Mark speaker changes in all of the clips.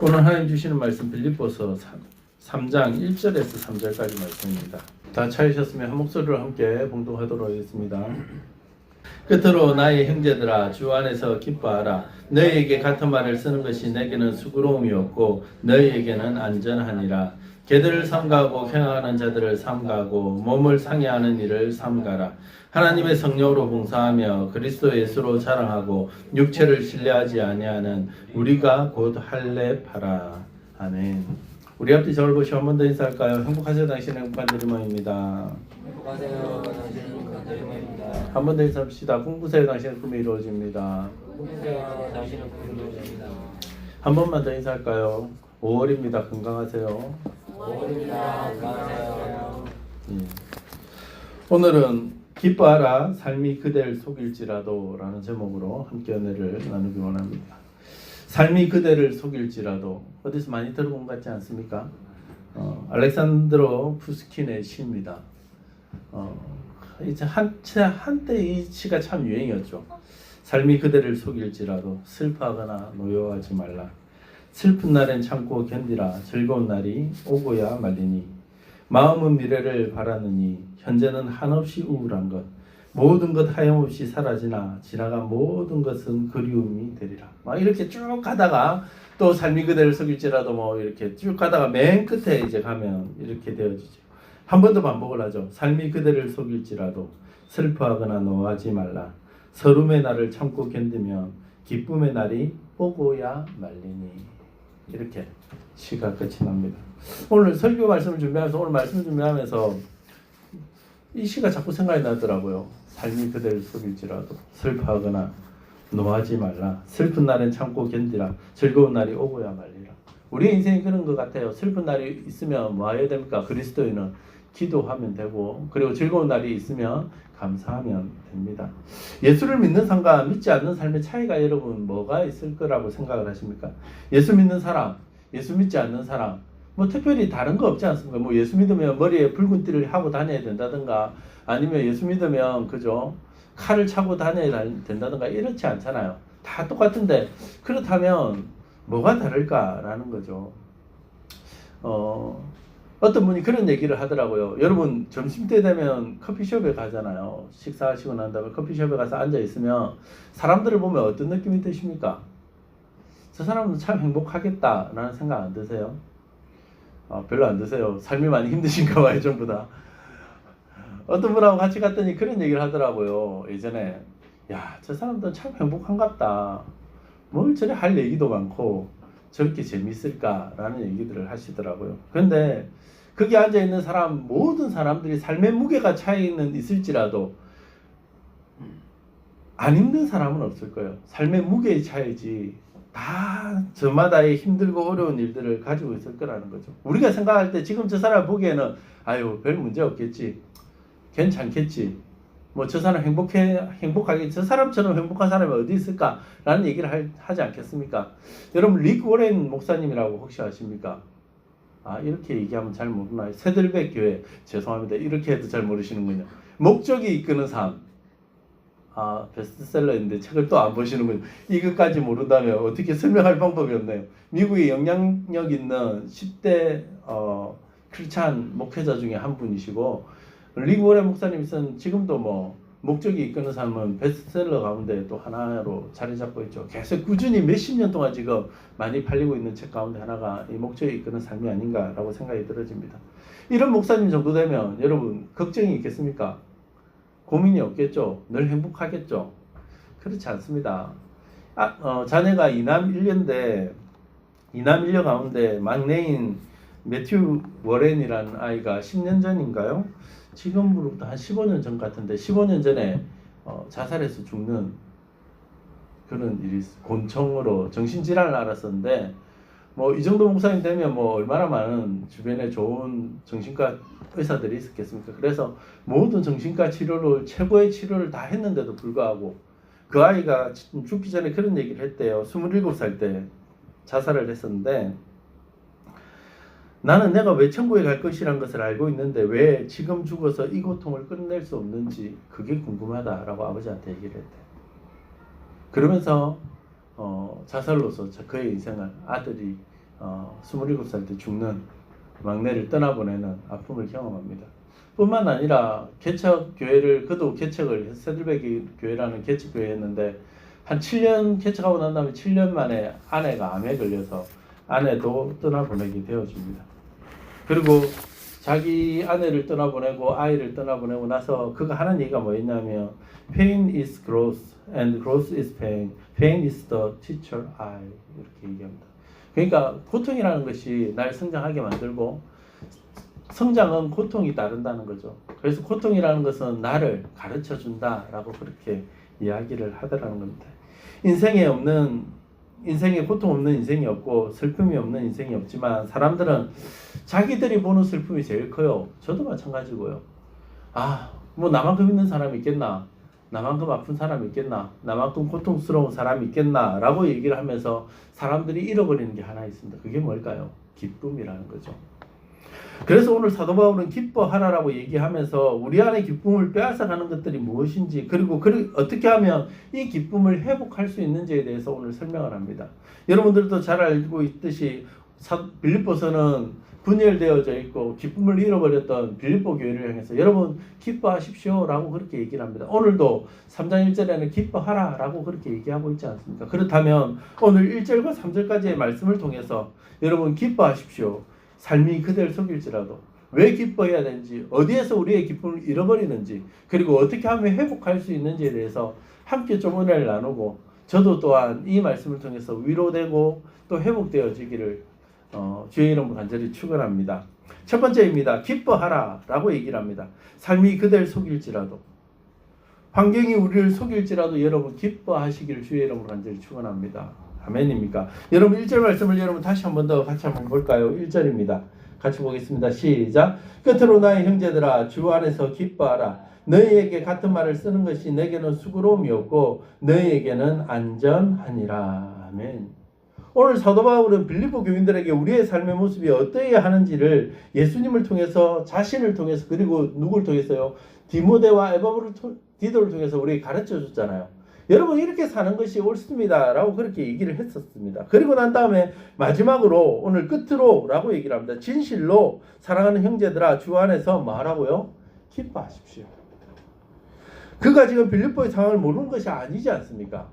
Speaker 1: 오늘 하나님 주시는 말씀 빌립보서 3장 1절에서 3절까지 말씀입니다. 다 찾으셨으면 한 목소리로 함께 봉독하도록 하겠습니다. 끝으로 나의 형제들아 주 안에서 기뻐하라. 너희에게 같은 말을 쓰는 것이 내게는 수고로움이 없고 너희에게는 안전하니라. 개들을 삼가하고 행하는 자들을 삼가하고 몸을 상해하는 일을 삼가라. 하나님의 성령으로 봉사하며 그리스도 예수로 자랑하고 육체를 신뢰하지 아니하는 우리가 곧 할례파라. 아멘. 우리 앞뒤 저를 보시고 한 번 더 인사할까요? 행복하세요. 당신의 행복한 드리머입니다.
Speaker 2: 행복하세요. 당신의 행복한 드리머입니다.
Speaker 1: 한 번 더 인사합시다. 꿈꾸세요. 당신의 꿈이 이루어집니다.
Speaker 2: 꿈꾸세요. 당신의 꿈이 이루어집니다.
Speaker 1: 한 번만 더 인사할까요? 5월입니다. 건강하세요.
Speaker 2: 5월입니다. 건강하세요.
Speaker 1: 오늘은 기뻐하라 삶이 그댈 속일지라도 라는 제목으로 함께 은혜를 나누기 원합니다. 삶이 그대를 속일지라도 어디서 많이 들어본 것 같지 않습니까? 알렉산드로 푸스킨의 시입니다. 이제 한때 이 시가 참 유행이었죠. 삶이 그대를 속일지라도 슬퍼하거나 노여워하지 말라. 슬픈 날엔 참고 견디라. 즐거운 날이 오고야 말리니 마음은 미래를 바라느니 현재는 한없이 우울한 것 모든 것 하염없이 사라지나 지나간 모든 것은 그리움이 되리라. 막 이렇게 쭉 가다가 또 삶이 그대를 속일지라도 뭐 이렇게 쭉 가다가 맨 끝에 이제 가면 이렇게 되어지죠. 한 번 더 반복을 하죠. 삶이 그대를 속일지라도 슬퍼하거나 노하지 말라. 서름의 날을 참고 견디면 기쁨의 날이 오고야 말리니. 이렇게 시가 끝이 납니다. 오늘 설교 말씀을 준비하면서 오늘 말씀을 준비하면서 이 시가 자꾸 생각이 나더라고요. 삶이 그대를 속일지라도 슬퍼하거나 노하지 말라. 슬픈 날엔 참고 견디라. 즐거운 날이 오고야 말리라. 우리 인생이 그런 것 같아요. 슬픈 날이 있으면 뭐 해야 됩니까? 그리스도인은 기도하면 되고, 그리고 즐거운 날이 있으면 감사하면 됩니다. 예수를 믿는 삶과 믿지 않는 삶의 차이가 여러분 뭐가 있을 거라고 생각을 하십니까? 예수 믿는 사람, 예수 믿지 않는 사람 뭐 특별히 다른 거 없지 않습니까? 뭐 예수 믿으면 머리에 붉은 띠를 하고 다녀야 된다든가 아니면 예수 믿으면 그죠? 칼을 차고 다녀야 된다든가 이렇지 않잖아요. 다 똑같은데 그렇다면 뭐가 다를까라는 거죠. 어떤 분이 그런 얘기를 하더라고요. 여러분 점심때 되면 커피숍에 가잖아요. 식사하시고 난 다음에 커피숍에 가서 앉아 있으면 사람들을 보면 어떤 느낌이 드십니까? 저 사람은 참 행복하겠다라는 생각 안 드세요? 별로 안 드세요. 삶이 많이 힘드신가 봐요. 전부 다. 어떤 분하고 같이 갔더니 그런 얘기를 하더라고요. 예전에 야, 저 사람들은 참 행복한갑다. 뭘 저래 할 얘기도 많고 저렇게 재밌을까라는 얘기들을 하시더라고요. 그런데 거기 앉아있는 사람 모든 사람들이 삶의 무게가 차이는 있을지라도 안 힘든 사람은 없을 거예요. 삶의 무게의 차이지 다 저마다의 힘들고 어려운 일들을 가지고 있을 거라는 거죠. 우리가 생각할 때 지금 저 사람 보기에는 아유 별 문제 없겠지, 괜찮겠지, 뭐 저 사람 행복하게 저 사람처럼 행복한 사람이 어디 있을까라는 얘기를 하지 않겠습니까? 여러분 릭 워렌 목사님이라고 혹시 아십니까? 이렇게 얘기하면 잘 모르나요? 새들백 교회 죄송합니다. 이렇게 해도 잘 모르시는군요. 목적이 이끄는 삶. 베스트셀러인데 책을 또 안 보시는군요. 이것까지 모른다면 어떻게 설명할 방법이 없네요. 미국의 영향력 있는 10대 크리스찬 목회자 중에 한 분이시고 릭 워렌 목사님이 쓴 지금도 뭐 목적이 이끄는 삶은 베스트셀러 가운데 또 하나로 자리 잡고 있죠. 계속 꾸준히 몇십 년 동안 지금 많이 팔리고 있는 책 가운데 하나가 이 목적이 이끄는 삶이 아닌가라고 생각이 들어집니다. 이런 목사님 정도 되면 여러분 걱정이 있겠습니까? 고민이 없겠죠? 늘 행복하겠죠? 그렇지 않습니다. 자녀가 이남 1녀인데 이남 1녀 가운데 막내인 매튜 워렌이라는 아이가 10년 전인가요? 지금으로부터 한 15년 전 같은데 15년 전에 자살해서 죽는 그런 일이 곤청으로 정신질환을 앓았었는데 뭐 이 정도 목사님 되면 뭐 얼마나 많은 주변에 좋은 정신과 의사들이 있었겠습니까? 그래서 모든 정신과 치료를 최고의 치료를 다 했는데도 불구하고 그 아이가 죽기 전에 그런 얘기를 했대요. 27살 때 자살을 했었는데 나는 내가 왜 천국에 갈 것이라는 것을 알고 있는데 왜 지금 죽어서 이 고통을 끝낼 수 없는지 그게 궁금하다라고 아버지한테 얘기를 했대요. 그러면서 자살로서 그의 인생을 아들이 27살 때 죽는 막내를 떠나보내는 아픔을 경험합니다. 뿐만 아니라 개척교회를 그도 개척을 세들베기 교회라는 개척교회였는데 한 7년 개척하고 난 다음에 7년 만에 아내가 암에 걸려서 아내도 떠나보내게 되어집니다. 그리고 자기 아내를 떠나보내고 아이를 떠나보내고 나서 그가 하는 얘기가 뭐였냐면 Pain is growth and growth is pain. Pain is the teacher I 이렇게 얘기합니다. 그러니까 고통이라는 것이 날 성장하게 만들고 성장은 고통이 따른다는 거죠. 그래서 고통이라는 것은 나를 가르쳐 준다라고 그렇게 이야기를 하더라는 겁니다. 인생에 고통 없는 인생이 없고 슬픔이 없는 인생이 없지만 사람들은 자기들이 보는 슬픔이 제일 커요. 저도 마찬가지고요. 뭐 나만큼 있는 사람이 있겠나? 나만큼 아픈 사람이 있겠나? 나만큼 고통스러운 사람이 있겠나? 라고 얘기를 하면서 사람들이 잃어버리는 게 하나 있습니다. 그게 뭘까요? 기쁨이라는 거죠. 그래서 오늘 사도 바울은 기뻐하라라고 얘기하면서 우리 안에 기쁨을 빼앗아가는 것들이 무엇인지 그리고 어떻게 하면 이 기쁨을 회복할 수 있는지에 대해서 오늘 설명을 합니다. 여러분들도 잘 알고 있듯이 빌립보서는 분열되어져 있고 기쁨을 잃어버렸던 빌립보 교회를 향해서 여러분 기뻐하십시오 라고 그렇게 얘기를 합니다. 오늘도 3장 1절에는 기뻐하라 라고 그렇게 얘기하고 있지 않습니까? 그렇다면 오늘 1절과 3절까지의 말씀을 통해서 여러분 기뻐하십시오. 삶이 그대를 속일지라도 왜 기뻐해야 되는지 어디에서 우리의 기쁨을 잃어버리는지 그리고 어떻게 하면 회복할 수 있는지에 대해서 함께 좀 은혜를 나누고 저도 또한 이 말씀을 통해서 위로되고 또 회복되어지기를 주의 이름으로 간절히 축원합니다. 첫 번째입니다. 기뻐하라 라고 얘기를 합니다. 삶이 그대를 속일지라도 환경이 우리를 속일지라도 여러분 기뻐하시기를 주의 이름으로 간절히 축원합니다. 아멘입니까? 여러분 1절 말씀을 여러분 다시 한 번 더 같이 한번 볼까요? 1절입니다. 같이 보겠습니다. 시작. 끝으로 나의 형제들아 주 안에서 기뻐하라. 너희에게 같은 말을 쓰는 것이 내게는 수고로움이 없고 너희에게는 안전하니라. 아멘. 오늘 사도 바울은 빌립보 교인들에게 우리의 삶의 모습이 어떠해야 하는지를 예수님을 통해서 자신을 통해서 그리고 누구를 통해서요? 디모데와 디도를 통해서 우리에게 가르쳐 줬잖아요. 여러분 이렇게 사는 것이 옳습니다 라고 그렇게 얘기를 했었습니다. 그리고 난 다음에 마지막으로 오늘 끝으로 라고 얘기를 합니다. 진실로 사랑하는 형제들아 주 안에서 뭐 하라고요? 기뻐하십시오. 그가 지금 빌립보의 상황을 모르는 것이 아니지 않습니까?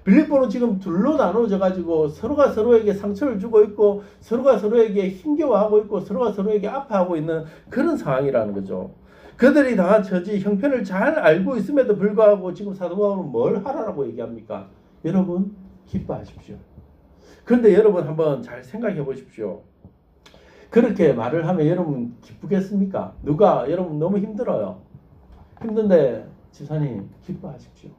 Speaker 1: 빌립보는 지금 둘로 나눠져 가지고 서로가 서로에게 상처를 주고 있고 서로가 서로에게 힘겨워하고 있고 서로가 서로에게 아파하고 있는 그런 상황이라는 거죠. 그들이 당한 처지 형편을 잘 알고 있음에도 불구하고 지금 사도 바울은 뭘 하라고 얘기합니까? 여러분 기뻐하십시오. 그런데 여러분 한번 잘 생각해 보십시오. 그렇게 말을 하면 여러분 기쁘겠습니까? 누가 여러분 너무 힘들어요. 힘든데 집사님 기뻐하십시오.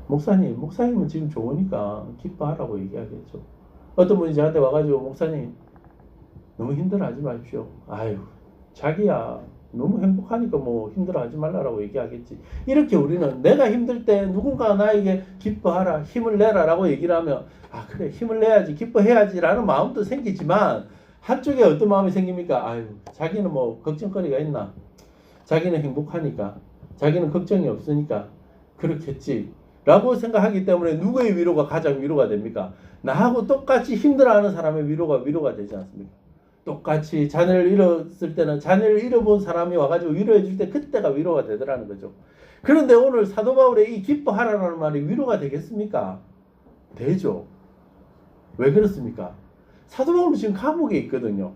Speaker 1: 목사님은 지금 좋으니까 기뻐하라고 얘기하겠죠. 어떤 분이 저한테 와가지고 목사님 너무 힘들어하지 마십시오. 아유 자기야 너무 행복하니까 뭐 힘들어하지 말라라고 얘기하겠지. 이렇게 우리는 내가 힘들 때 누군가 나에게 기뻐하라 힘을 내라 라고 얘기를 하면 그래 힘을 내야지 기뻐해야지 라는 마음도 생기지만 한쪽에 어떤 마음이 생깁니까? 아유 자기는 뭐 걱정거리가 있나? 자기는 행복하니까 자기는 걱정이 없으니까 그렇겠지 라고 생각하기 때문에 누구의 위로가 가장 위로가 됩니까? 나하고 똑같이 힘들어하는 사람의 위로가 되지 않습니까? 똑같이 자녀를 잃었을 때는 자녀를 잃어본 사람이 와가지고 위로해 줄 때 그때가 위로가 되더라는 거죠. 그런데 오늘 사도 바울의 이 기뻐하라는 말이 위로가 되겠습니까? 되죠. 왜 그렇습니까? 사도 바울은 지금 감옥에 있거든요.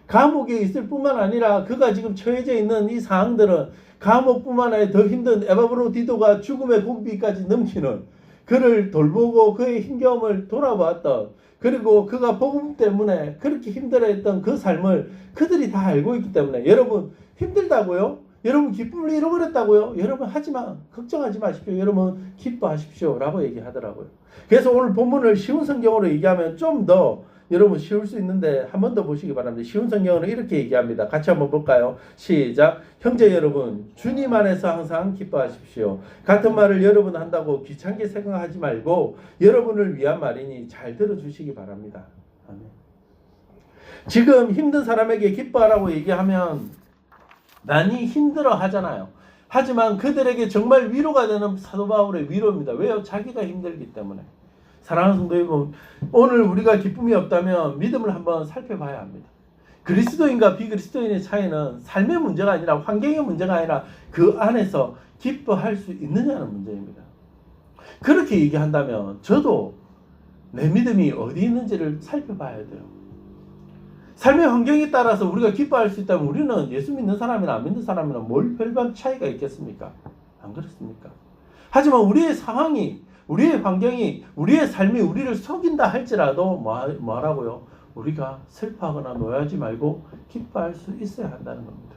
Speaker 1: 감옥에 있을 뿐만 아니라 그가 지금 처해져 있는 이 상황들은 감옥뿐만 아니라 더 힘든 에바브로디도가 죽음의 고비까지 넘기는 그를 돌보고 그의 힘겨움을 돌아보았던 그리고 그가 복음 때문에 그렇게 힘들어했던 그 삶을 그들이 다 알고 있기 때문에 여러분 힘들다고요? 여러분 기쁨을 잃어버렸다고요? 여러분 하지만 걱정하지 마십시오. 여러분 기뻐하십시오 라고 얘기하더라고요. 그래서 오늘 본문을 쉬운 성경으로 얘기하면 좀 더 여러분 쉬울 수 있는데 한 번 더 보시기 바랍니다. 쉬운 성경으로 이렇게 얘기합니다. 같이 한번 볼까요? 시작. 형제 여러분 주님 안에서 항상 기뻐하십시오. 같은 말을 여러분 한다고 귀찮게 생각하지 말고 여러분을 위한 말이니 잘 들어주시기 바랍니다. 아멘. 지금 힘든 사람에게 기뻐하라고 얘기하면 많이 힘들어 하잖아요. 하지만 그들에게 정말 위로가 되는 사도 바울의 위로입니다. 왜요? 자기가 힘들기 때문에. 사랑하는 성도 여러분, 오늘 우리가 기쁨이 없다면 믿음을 한번 살펴봐야 합니다. 그리스도인과 비그리스도인의 차이는 삶의 문제가 아니라 환경의 문제가 아니라 그 안에서 기뻐할 수 있느냐는 문제입니다. 그렇게 얘기한다면 저도 내 믿음이 어디 있는지를 살펴봐야 돼요. 삶의 환경에 따라서 우리가 기뻐할 수 있다면 우리는 예수 믿는 사람이나 안 믿는 사람이나 뭘 별반 차이가 있겠습니까? 안 그렇습니까? 하지만 우리의 상황이, 우리의 환경이, 우리의 삶이 우리를 속인다 할지라도 뭐하라고요? 우리가 슬퍼하거나 노여하지 말고 기뻐할 수 있어야 한다는 겁니다.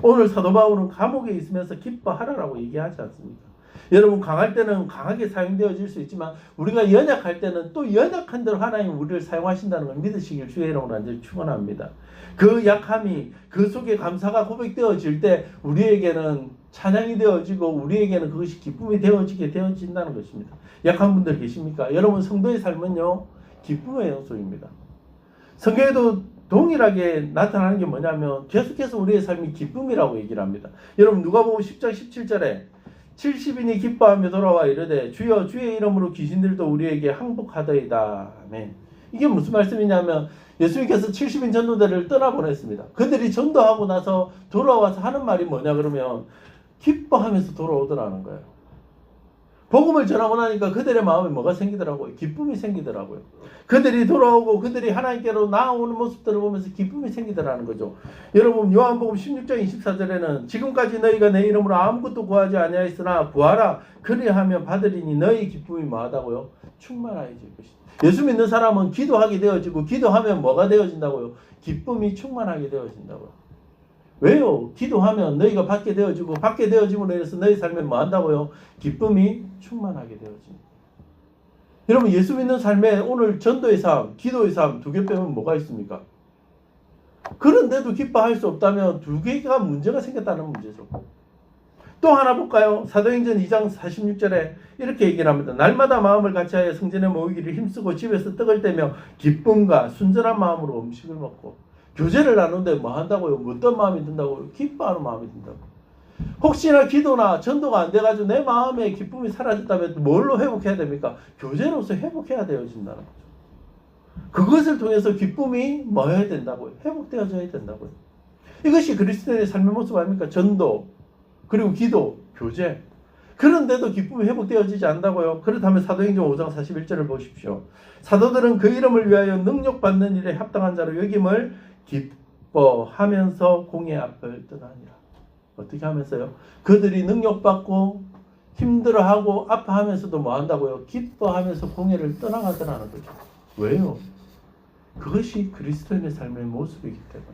Speaker 1: 오늘 사도 바울은 감옥에 있으면서 기뻐하라라고 얘기하지 않습니까? 여러분, 강할 때는 강하게 사용되어질 수 있지만 우리가 연약할 때는 또 연약한 대로 하나님 우리를 사용하신다는 걸 믿으시길 주의 이름으로 완전히 축원합니다. 그 약함이 그 속에 감사가 고백되어질 때 우리에게는 찬양이 되어지고 우리에게는 그것이 기쁨이 되어진다는 것입니다. 약한 분들 계십니까? 여러분, 성도의 삶은요, 기쁨의 영속입니다. 성경에도 동일하게 나타나는 게 뭐냐면 계속해서 우리의 삶이 기쁨이라고 얘기를 합니다. 여러분, 누가복음 10장 17절에 70인이 기뻐하며 돌아와 이르되 주여 주의 이름으로 귀신들도 우리에게 항복하더이다. 아멘. 이게 무슨 말씀이냐면 예수님께서 70인 전도대를 떠나보냈습니다. 그들이 전도하고 나서 돌아와서 하는 말이 뭐냐 그러면 기뻐하면서 돌아오더라는 거예요. 복음을 전하고 나니까 그들의 마음에 뭐가 생기더라고요? 기쁨이 생기더라고요. 그들이 돌아오고 그들이 하나님께로 나아오는 모습들을 보면서 기쁨이 생기더라는 거죠. 여러분, 요한복음 16장 24절에는 지금까지 너희가 내 이름으로 아무것도 구하지 아니하였으나 구하라 그리하면 받으리니 너희 기쁨이 뭐하다고요? 충만하여질 것이다. 예수 믿는 사람은 기도하게 되어지고 기도하면 뭐가 되어진다고요? 기쁨이 충만하게 되어진다고요. 왜요? 기도하면 너희가 받게 되어지고 받게 되어짐으로 인해서 너희 삶에 뭐 한다고요? 기쁨이 충만하게 되어집니다. 여러분, 예수 믿는 삶에 오늘 전도의 삶, 기도의 삶 두 개 빼면 뭐가 있습니까? 그런데도 기뻐할 수 없다면 두 개가 문제가 생겼다는 문제죠. 또 하나 볼까요? 사도행전 2장 46절에 이렇게 얘기를 합니다. 날마다 마음을 같이하여 성전에 모이기를 힘쓰고 집에서 떡을 떼며 기쁨과 순전한 마음으로 음식을 먹고 교제를 나누는데 뭐 한다고요? 어떤 마음이 든다고요? 기뻐하는 마음이 든다고. 혹시나 기도나 전도가 안 돼가지고 내 마음에 기쁨이 사라졌다면 뭘로 회복해야 됩니까? 교제로서 회복해야 되어진다는 거죠. 그것을 통해서 기쁨이 뭐 해야 된다고요? 회복되어져야 된다고요. 이것이 그리스도인의 삶의 모습 아닙니까? 전도, 그리고 기도, 교제. 그런데도 기쁨이 회복되어지지 않는다고요? 그렇다면 사도행전 5장 41절을 보십시오. 사도들은 그 이름을 위하여 능력받는 일에 합당한 자로 여김을 기뻐하면서 공의 앞을 떠나니라. 어떻게 하면서요? 그들이 능력받고 힘들어하고 아파하면서도 뭐 한다고요? 기뻐하면서 공의를 떠나가더라는 거죠. 왜요? 그것이 그리스도인의 삶의 모습이기 때문에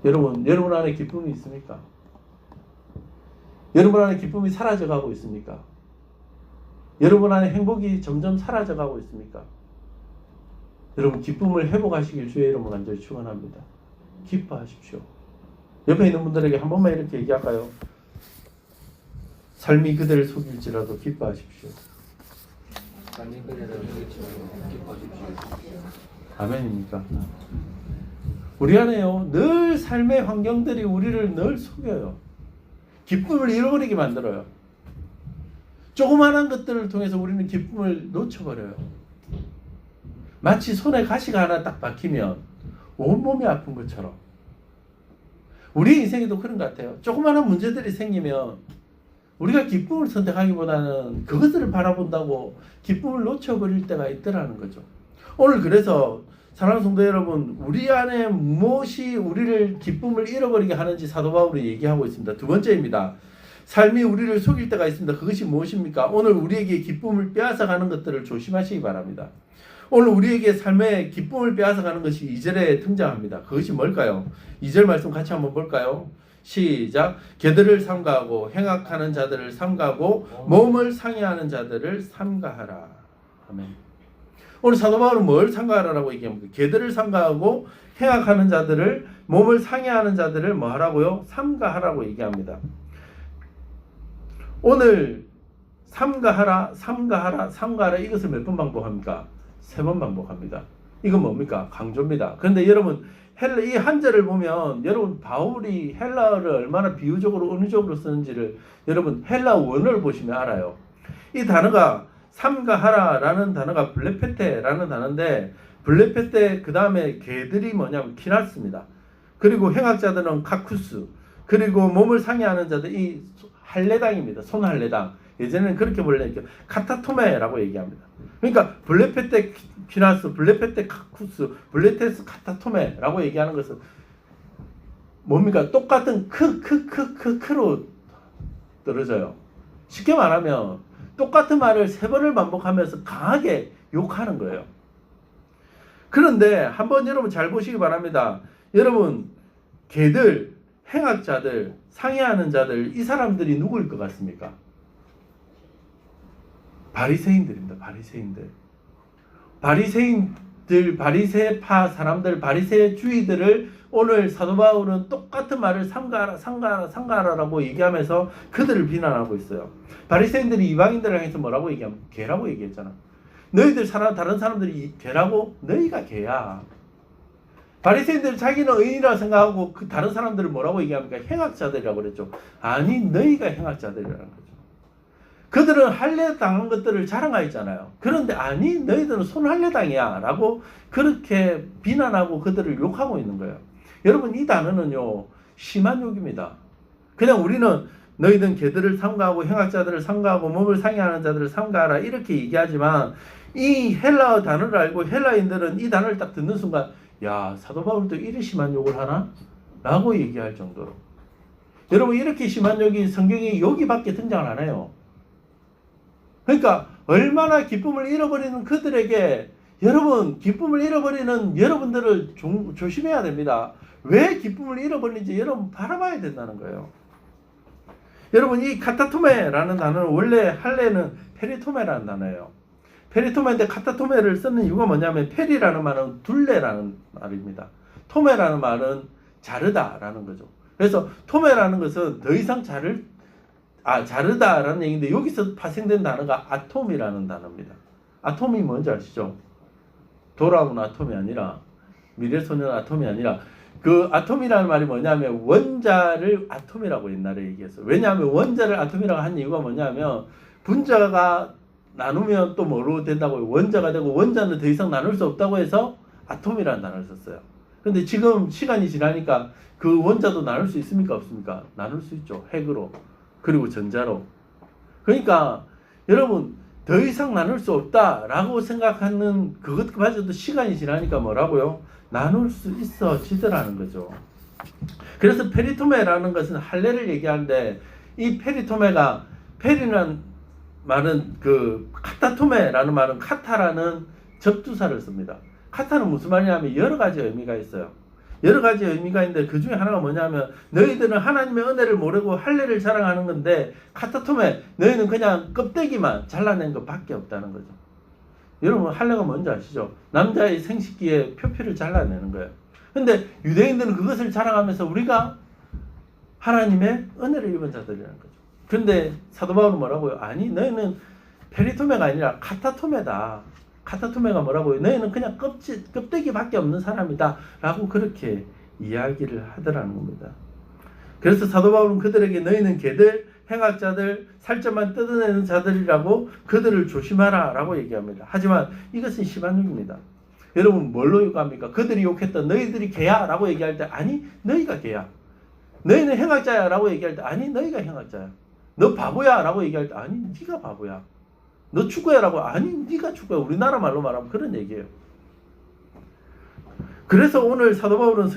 Speaker 1: 그렇습니다. 여러분 안에 기쁨이 있습니까? 여러분 안에 기쁨이 사라져가고 있습니까? 여러분 안에 행복이 점점 사라져가고 있습니까? 여러분, 기쁨을 회복하시길 주의 이름으로 간절히 축원합니다. 기뻐하십시오. 옆에 있는 분들에게 한 번만 이렇게 얘기할까요? 삶이 그대를 속일지라도 기뻐하십시오.
Speaker 2: 삶이 그대를 속일지라도 기뻐하십시오.
Speaker 1: 아멘입니까? 우리 안에요, 늘 삶의 환경들이 우리를 늘 속여요. 기쁨을 잃어버리게 만들어요. 조그마한 것들을 통해서 우리는 기쁨을 놓쳐버려요. 마치 손에 가시가 하나 딱 박히면 온몸이 아픈 것처럼 우리 인생에도 그런 것 같아요. 조그마한 문제들이 생기면 우리가 기쁨을 선택하기보다는 그것들을 바라본다고 기쁨을 놓쳐버릴 때가 있더라는 거죠. 오늘 그래서 사랑하는 성도 여러분, 우리 안에 무엇이 우리를 기쁨을 잃어버리게 하는지 사도 바울이 얘기하고 있습니다. 두 번째입니다. 삶이 우리를 속일 때가 있습니다. 그것이 무엇입니까? 오늘 우리에게 기쁨을 빼앗아가는 것들을 조심하시기 바랍니다. 오늘 우리에게 삶의 기쁨을 빼앗아가는 것이 2절에 등장합니다. 그것이 뭘까요? 2절 말씀 같이 한번 볼까요? 시작. 개들을 삼가하고 행악하는 자들을 삼가하고 몸을 상해하는 자들을 삼가하라. 아멘. 오늘 사도 바울은 뭘 삼가하라고 얘기합니까? 개들을 삼가하고 행악하는 자들을, 몸을 상해하는 자들을 뭐 하라고요? 삼가하라고 얘기합니다. 오늘 삼가하라 이것을 몇 번 반복합니까? 3번 반복합니다. 이건 뭡니까? 강조입니다. 그런데 여러분, 이 한절을 보면 여러분, 바울이 헬라어를 얼마나 비유적으로 은유적으로 쓰는지를 여러분 헬라 원어를 보시면 알아요. 이 단어가 삼가하라라는 단어가 블레페테라는 단어인데 블레페테 그 다음에 개들이 뭐냐면 키나스입니다. 그리고 행악자들은 카쿠스 그리고 몸을 상해하는 자들 이 할례당입니다. 손할례당. 예전에는 그렇게 원래 카타토메라고 얘기합니다. 그러니까 블레페테 키나스, 블레페테 카쿠스, 블레테스 카타토메라고 얘기하는 것은 뭡니까? 똑같은 크로 떨어져요. 쉽게 말하면 똑같은 말을 3번을 반복하면서 강하게 욕하는 거예요. 그런데 한번 여러분 잘 보시기 바랍니다. 여러분 개들, 행악자들, 상해하는 자들 이 사람들이 누구일 것 같습니까? 바리새인들입니다. 바리새인들, 바리새파 사람들, 바리새주의들을 오늘 사도 바울은 똑같은 말을 삼가라라고 얘기하면서 그들을 비난하고 있어요. 바리새인들이 이방인들을 향해서 뭐라고 얘기하면 개라고 얘기했잖아. 너희들 다른 사람들이 개라고? 너희가 개야. 바리새인들 자기는 의인이라고 생각하고 그 다른 사람들을 뭐라고 얘기합니까? 행악자들이라고 그랬죠. 아니 너희가 행악자들이라는 거죠. 그들은 할례 당한 것들을 자랑하였잖아요. 그런데 아니 너희들은 손할례당이야 라고 그렇게 비난하고 그들을 욕하고 있는 거예요. 여러분 이 단어는요 심한 욕입니다. 그냥 우리는 너희는 개들을 삼가하고 행악자들을 삼가하고 몸을 상해하는 자들을 삼가하라 이렇게 얘기하지만 이 헬라어 단어를 알고 헬라인들은 이 단어를 딱 듣는 순간 야 사도 바울도 이리 심한 욕을 하나? 라고 얘기할 정도로 여러분 이렇게 심한 욕이 성경에 여기밖에 등장을 안 해요. 그러니까 얼마나 기쁨을 잃어버리는 그들에게 여러분 기쁨을 잃어버리는 여러분들을 조심해야 됩니다. 왜 기쁨을 잃어버리는지 여러분 바라봐야 된다는 거예요. 여러분 이 카타토메라는 단어는 원래 할례는 페리토메라는 단어예요. 페리토메인데 카타토메를 쓰는 이유가 뭐냐면 페리라는 말은 둘레라는 말입니다. 토메라는 말은 자르다라는 거죠. 그래서 토메라는 것은 더 이상 자르다라는 얘기인데 여기서 파생된 단어가 아톰이라는 단어입니다. 아톰이 뭔지 아시죠? 돌아온 아톰이 아니라 미래소년 아톰이 아니라 그 아톰이라는 말이 뭐냐면 원자를 아톰이라고 옛날에 얘기했어요. 왜냐하면 원자를 아톰이라고 한 이유가 뭐냐면 분자가 나누면 또 뭐로 된다고 원자가 되고 원자는 더 이상 나눌 수 없다고 해서 아톰이라는 단어를 썼어요. 그런데 지금 시간이 지나니까 그 원자도 나눌 수 있습니까? 없습니까? 나눌 수 있죠. 핵으로. 그리고 전자로. 그러니까 여러분 더 이상 나눌 수 없다라고 생각하는 그것마저도 시간이 지나니까 뭐라고요? 나눌 수 있어지더라는 거죠. 그래서 페리토메라는 것은 할례를 얘기하는데 이 페리토메가 페리는 말은 그 카타토메라는 말은 카타라는 접두사를 씁니다. 카타는 무슨 말이냐면 여러 가지 의미가 있어요. 여러 가지 의미가 있는데 그 중에 하나가 뭐냐면 너희들은 하나님의 은혜를 모르고 할례를 자랑하는 건데 카타토메 너희는 그냥 껍데기만 잘라낸 것밖에 없다는 거죠. 여러분 할례가 뭔지 아시죠? 남자의 생식기에 표피를 잘라내는 거예요. 근데 유대인들은 그것을 자랑하면서 우리가 하나님의 은혜를 입은 자들이라는 거죠. 근데 사도 바울은 뭐라고요? 아니 너희는 페리토메가 아니라 카타토메다. 카타토메가 뭐라고요? 너희는 그냥 껍데기밖에 없는 사람이다 라고 그렇게 이야기를 하더라는 겁니다. 그래서 사도 바울은 그들에게 너희는 개들, 행악자들, 살점만 뜯어내는 자들이라고 그들을 조심하라 라고 얘기합니다. 하지만 이것은 심한 욕입니다. 여러분 뭘로 욕합니까? 그들이 욕했던 너희들이 개야 라고 얘기할 때 아니 너희가 개야. 너희는 행악자야 라고 얘기할 때 아니 너희가 행악자야. 너 바보야 라고 얘기할 때 아니 네가 바보야. 너 축구야 라고 아니 네가 축구야. 우리나라 말로 말하면 그런 얘기예요. 그래서 오늘 사도 바울은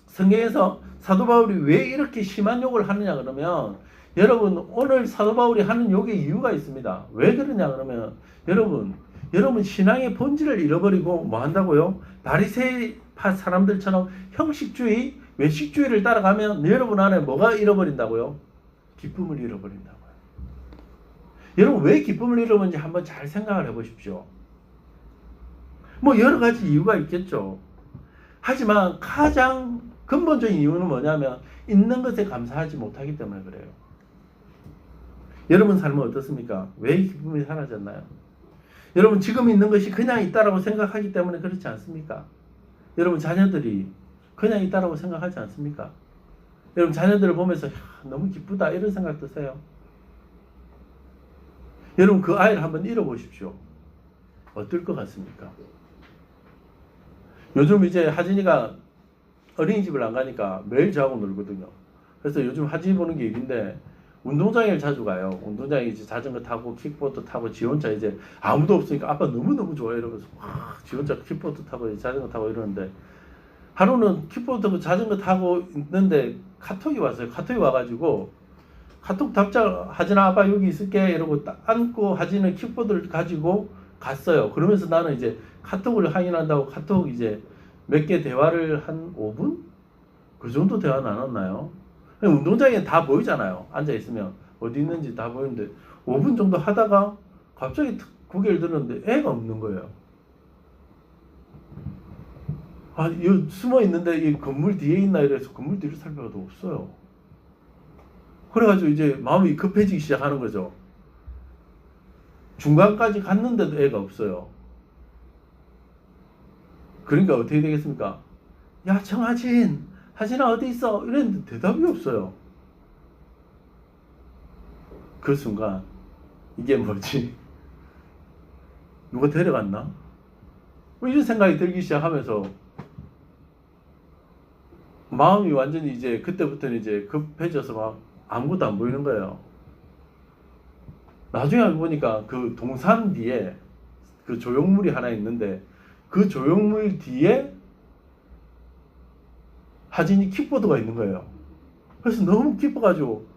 Speaker 1: 성경에서 사도 바울이 왜 이렇게 심한 욕을 하느냐 그러면 여러분 오늘 사도 바울이 하는 욕의 이유가 있습니다. 왜 그러냐 그러면 여러분 신앙의 본질을 잃어버리고 뭐 한다고요? 바리새파 사람들처럼 형식주의, 외식주의를 따라가면 여러분 안에 뭐가 잃어버린다고요? 기쁨을 잃어버린다고요. 여러분 왜 기쁨을 잃어버리는지 한번 잘 생각을 해보십시오. 뭐 여러 가지 이유가 있겠죠. 하지만 가장 근본적인 이유는 뭐냐면 있는 것에 감사하지 못하기 때문에 그래요. 여러분 삶은 어떻습니까? 왜 기쁨이 사라졌나요? 여러분 지금 있는 것이 그냥 있다라고 생각하기 때문에 그렇지 않습니까? 여러분 자녀들이 그냥 있다라고 생각하지 않습니까? 여러분 자녀들을 보면서 너무 기쁘다 이런 생각 드세요? 여러분 그 아이를 한번 잃어보십시오. 어떨 것 같습니까? 요즘 이제 하진이가 어린이집을 안 가니까 매일 저하고 놀거든요. 그래서 요즘 하진이 보는 게 일인데 운동장에 자주 가요. 운동장에 이제 자전거 타고 킥보드 타고 지 혼자 이제 아무도 없으니까 아빠 너무너무 좋아요 이러면서 막 지 혼자 킥보드 타고 자전거 타고 이러는데 하루는 킥보드 타고 자전거 타고 있는데 카톡이 왔어요. 카톡이 와가지고 카톡 답장 하진아 아빠 여기 있을게 이러고 딱 안고 하진은 킥보드를 가지고 갔어요. 그러면서 나는 이제 카톡을 확인한다고 카톡 이제 몇 개 대화를 한 5분? 그 정도 대화 나눴나요? 운동장에 다 보이잖아요. 앉아있으면 어디 있는지 다 보이는데 5분 정도 하다가 갑자기 고개를 들었는데 애가 없는 거예요. 아, 이 숨어 있는데 이 건물 뒤에 있나 이래서 건물 뒤를 살펴봐도 없어요. 그래가지고 이제 마음이 급해지기 시작하는 거죠. 중간까지 갔는데도 애가 없어요. 그러니까 어떻게 되겠습니까? 야 정하진, 하진아 어디 있어? 이랬는데 대답이 없어요. 그 순간 이게 뭐지? 누가 데려갔나? 뭐 이런 생각이 들기 시작하면서 마음이 완전히 이제 그때부터는 이제 급해져서 막 아무것도 안 보이는 거예요. 나중에 알고 보니까 그 동산 뒤에 그 조형물이 하나 있는데 그 조형물 뒤에 하진이 킥보드가 있는 거예요. 그래서 너무 기뻐가지고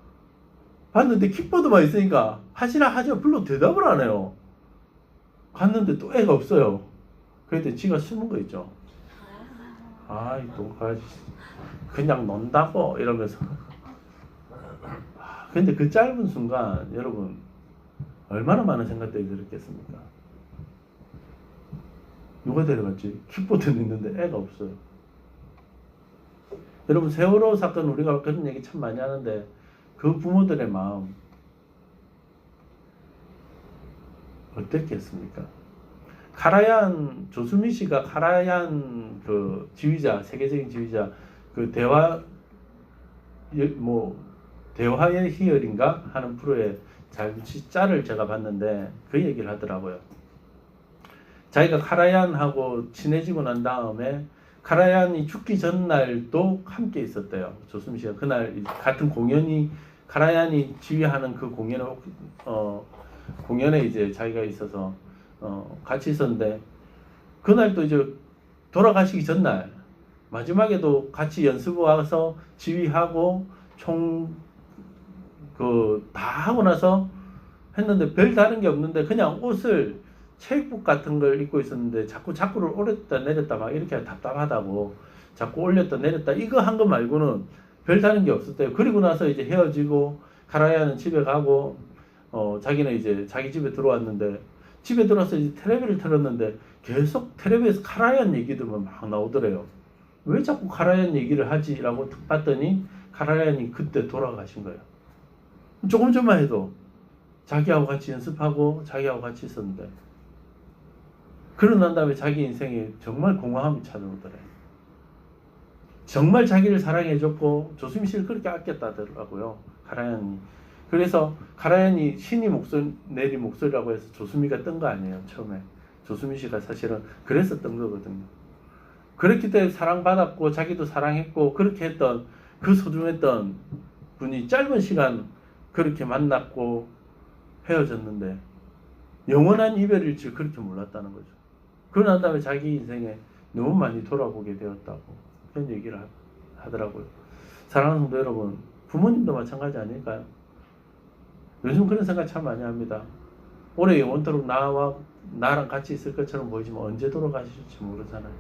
Speaker 1: 봤는데 킥보드만 있으니까 하진아 불러 대답을 안 해요. 갔는데 또 애가 없어요. 그때 지가 숨은 거 있죠. 아이 똥가지 그냥 논다고 이러면서. 근데 그 짧은 순간 여러분 얼마나 많은 생각들이 들었겠습니까? 누가 데려갔지? 킥보드는 있는데 애가 없어요. 여러분 세월호 사건 우리가 그런 얘기 참 많이 하는데 그 부모들의 마음 어땠겠습니까? 카라얀 조수미 씨가 카라얀 그 지휘자 세계적인 지휘자 그 대화의 희열인가 하는 프로에 짤을 제가 봤는데 그 얘기를 하더라고요. 자기가 카라얀하고 친해지고 난 다음에 카라얀이 죽기 전날도 함께 있었대요. 조수미 씨가 그날 같은 공연이 카라얀이 지휘하는 그 공연에 이제 자기가 있어서 같이 있었는데 그날도 이제 돌아가시기 전날 마지막에도 같이 연습 와서 지휘하고 다 하고 나서 했는데 별 다른 게 없는데 그냥 옷을 체육복 같은 걸 입고 있었는데 자꾸를 올렸다 내렸다 막 이렇게 답답하다고 자꾸 올렸다 내렸다 이거 한 거 말고는 별 다른 게 없었대요. 그리고 나서 이제 헤어지고 카라야는 집에 가고 자기는 이제 자기 집에 들어왔는데 집에 들어와서 이제 텔레비를 틀었는데 계속 텔레비에서 카라얀 얘기들만 막 나오더래요. 왜 자꾸 카라얀 얘기를 하지? 라고 딱 봤더니 카라얀이 그때 돌아가신 거예요. 조금 전만 해도 자기하고 같이 연습하고 자기하고 같이 있었는데 그러고 난 다음에 자기 인생에 정말 공허함이 찾아오더래요. 정말 자기를 사랑해줬고 조수미 씨를 그렇게 아꼈다더라고요. 카라얀이. 그래서 카라얀이 신이 내린 목소리라고 해서 조수미가 뜬 거 아니에요. 처음에. 조수미 씨가 사실은 그래서 뜬 거거든요. 그렇기 때문에 사랑받았고 자기도 사랑했고 그렇게 했던 그 소중했던 분이 짧은 시간 그렇게 만났고 헤어졌는데 영원한 이별일 줄 그렇게 몰랐다는 거죠. 그러고 난 다음에 자기 인생에 너무 많이 돌아보게 되었다고 그런 얘기를 하더라고요. 사랑하는 성도 여러분, 부모님도 마찬가지 아닐까요? 요즘 그런 생각 참 많이 합니다. 올해 영원토록 나랑 같이 있을 것처럼 보이지만 언제 돌아가실지 모르잖아요.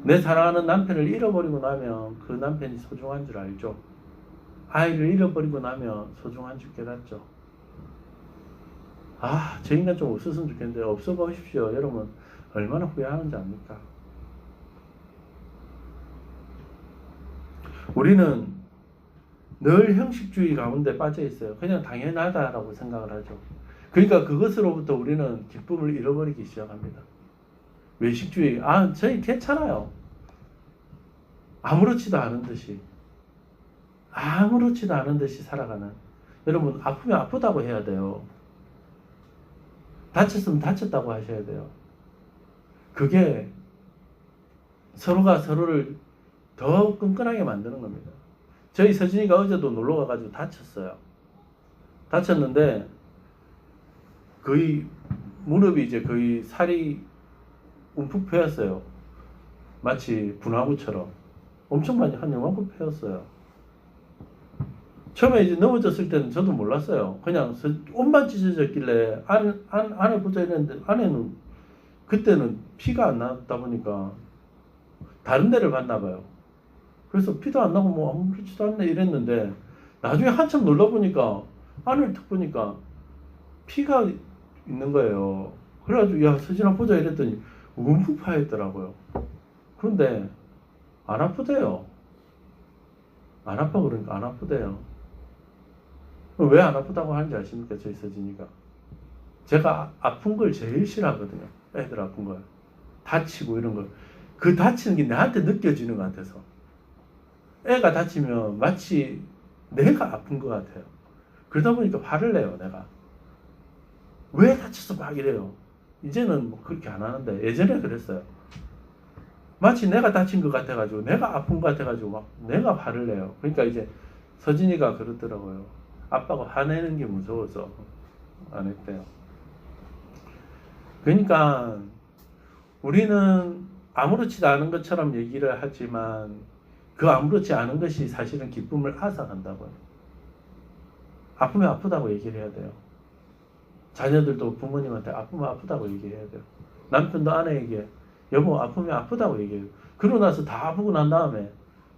Speaker 1: 내 사랑하는 남편을 잃어버리고 나면 그 남편이 소중한 줄 알죠. 아이를 잃어버리고 나면 소중한 줄 깨닫죠. 저 인간 좀 없었으면 좋겠는데 없어 보십시오. 여러분 얼마나 후회하는지 압니까? 우리는 늘 형식주의 가운데 빠져 있어요. 그냥 당연하다라고 생각을 하죠. 그러니까 그것으로부터 우리는 기쁨을 잃어버리기 시작합니다. 외식주의, 저희 괜찮아요. 아무렇지도 않은 듯이 살아가는. 여러분 아프면 아프다고 해야 돼요. 다쳤으면 다쳤다고 하셔야 돼요. 그게 서로가 서로를 더 끈끈하게 만드는 겁니다. 저희 서진이가 어제도 놀러 가가지고 다쳤어요. 다쳤는데 거의 무릎이 이제 거의 살이 움푹 패였어요. 마치 분화구처럼 엄청 많이 한 요만큼 패였어요. 처음에 이제 넘어졌을 때는 저도 몰랐어요. 그냥 옷만 찢어졌길래 안에 보자 이랬는데 안에는 그때는 피가 안 났다 보니까 다른 데를 봤나 봐요. 그래서 피도 안 나고 뭐 아무렇지도 않네 이랬는데 나중에 한참 놀다 보니까 안을 탁 보니까 피가 있는 거예요. 그래가지고 야 서진아 보자 이랬더니 움푹 파였더라고요. 그런데 안 아프대요. 안 아파 그러니까 안 아프대요. 왜 안 아프다고 하는지 아십니까? 저희 서진이가. 제가 아픈 걸 제일 싫어하거든요. 애들 아픈 걸. 다치고 이런 걸. 그 다치는 게 나한테 느껴지는 것 같아서. 애가 다치면 마치 내가 아픈 것 같아요. 그러다 보니까 화를 내요, 내가. 왜 다쳤어? 막 이래요. 이제는 뭐 그렇게 안 하는데 예전에 그랬어요. 마치 내가 다친 것 같아가지고 내가 아픈 것 같아가지고 막 내가 화를 내요. 그러니까 이제 서진이가 그러더라고요. 아빠가 화내는 게 무서워서 안 했대요. 그러니까 우리는 아무렇지도 않은 것처럼 얘기를 하지만 그 아무렇지 않은 것이 사실은 기쁨을 앗아간다고요. 아프면 아프다고 얘기를 해야 돼요. 자녀들도 부모님한테 아프면 아프다고 얘기해야 돼요. 남편도 아내에게 여보 아프면 아프다고 얘기해요. 그러고 나서 다 아프고 난 다음에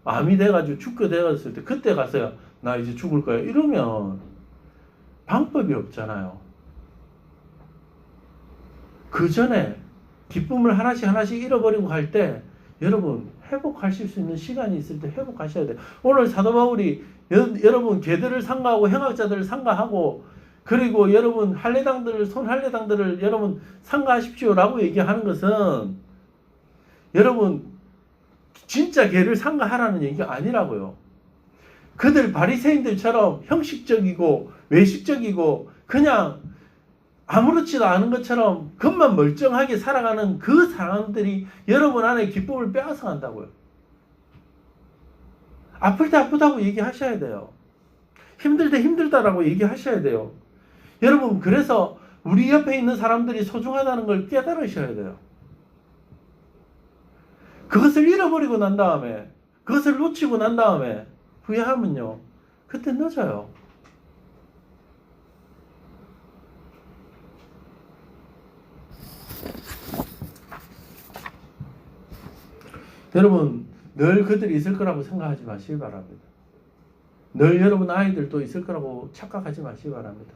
Speaker 1: 암이 돼가지고 죽게 돼갔을 때 그때 가서야 나 이제 죽을 거야 이러면 방법이 없잖아요. 그 전에 기쁨을 하나씩 하나씩 잃어버리고 갈 때 여러분 회복하실 수 있는 시간이 있을 때 회복하셔야 돼요. 오늘 사도 바울이 여러분 개들을 상가하고 행악자들을 상가하고 그리고 여러분 손 할례당들을 여러분 상가하십시오라고 얘기하는 것은 여러분 진짜 개를 상가하라는 얘기가 아니라고요. 그들 바리새인들처럼 형식적이고 외식적이고 그냥 아무렇지도 않은 것처럼 겉만 멀쩡하게 살아가는 그 사람들이 여러분 안에 기쁨을 빼앗아 간다고요. 아플 때 아프다고 얘기하셔야 돼요. 힘들 때 힘들다라고 얘기하셔야 돼요. 여러분 그래서 우리 옆에 있는 사람들이 소중하다는 걸 깨달으셔야 돼요. 그것을 잃어버리고 난 다음에 그것을 놓치고 난 다음에 후회하면요. 그때 늦어요. 여러분 늘 그들이 있을 거라고 생각하지 마시기 바랍니다. 늘 여러분 아이들도 있을 거라고 착각하지 마시기 바랍니다.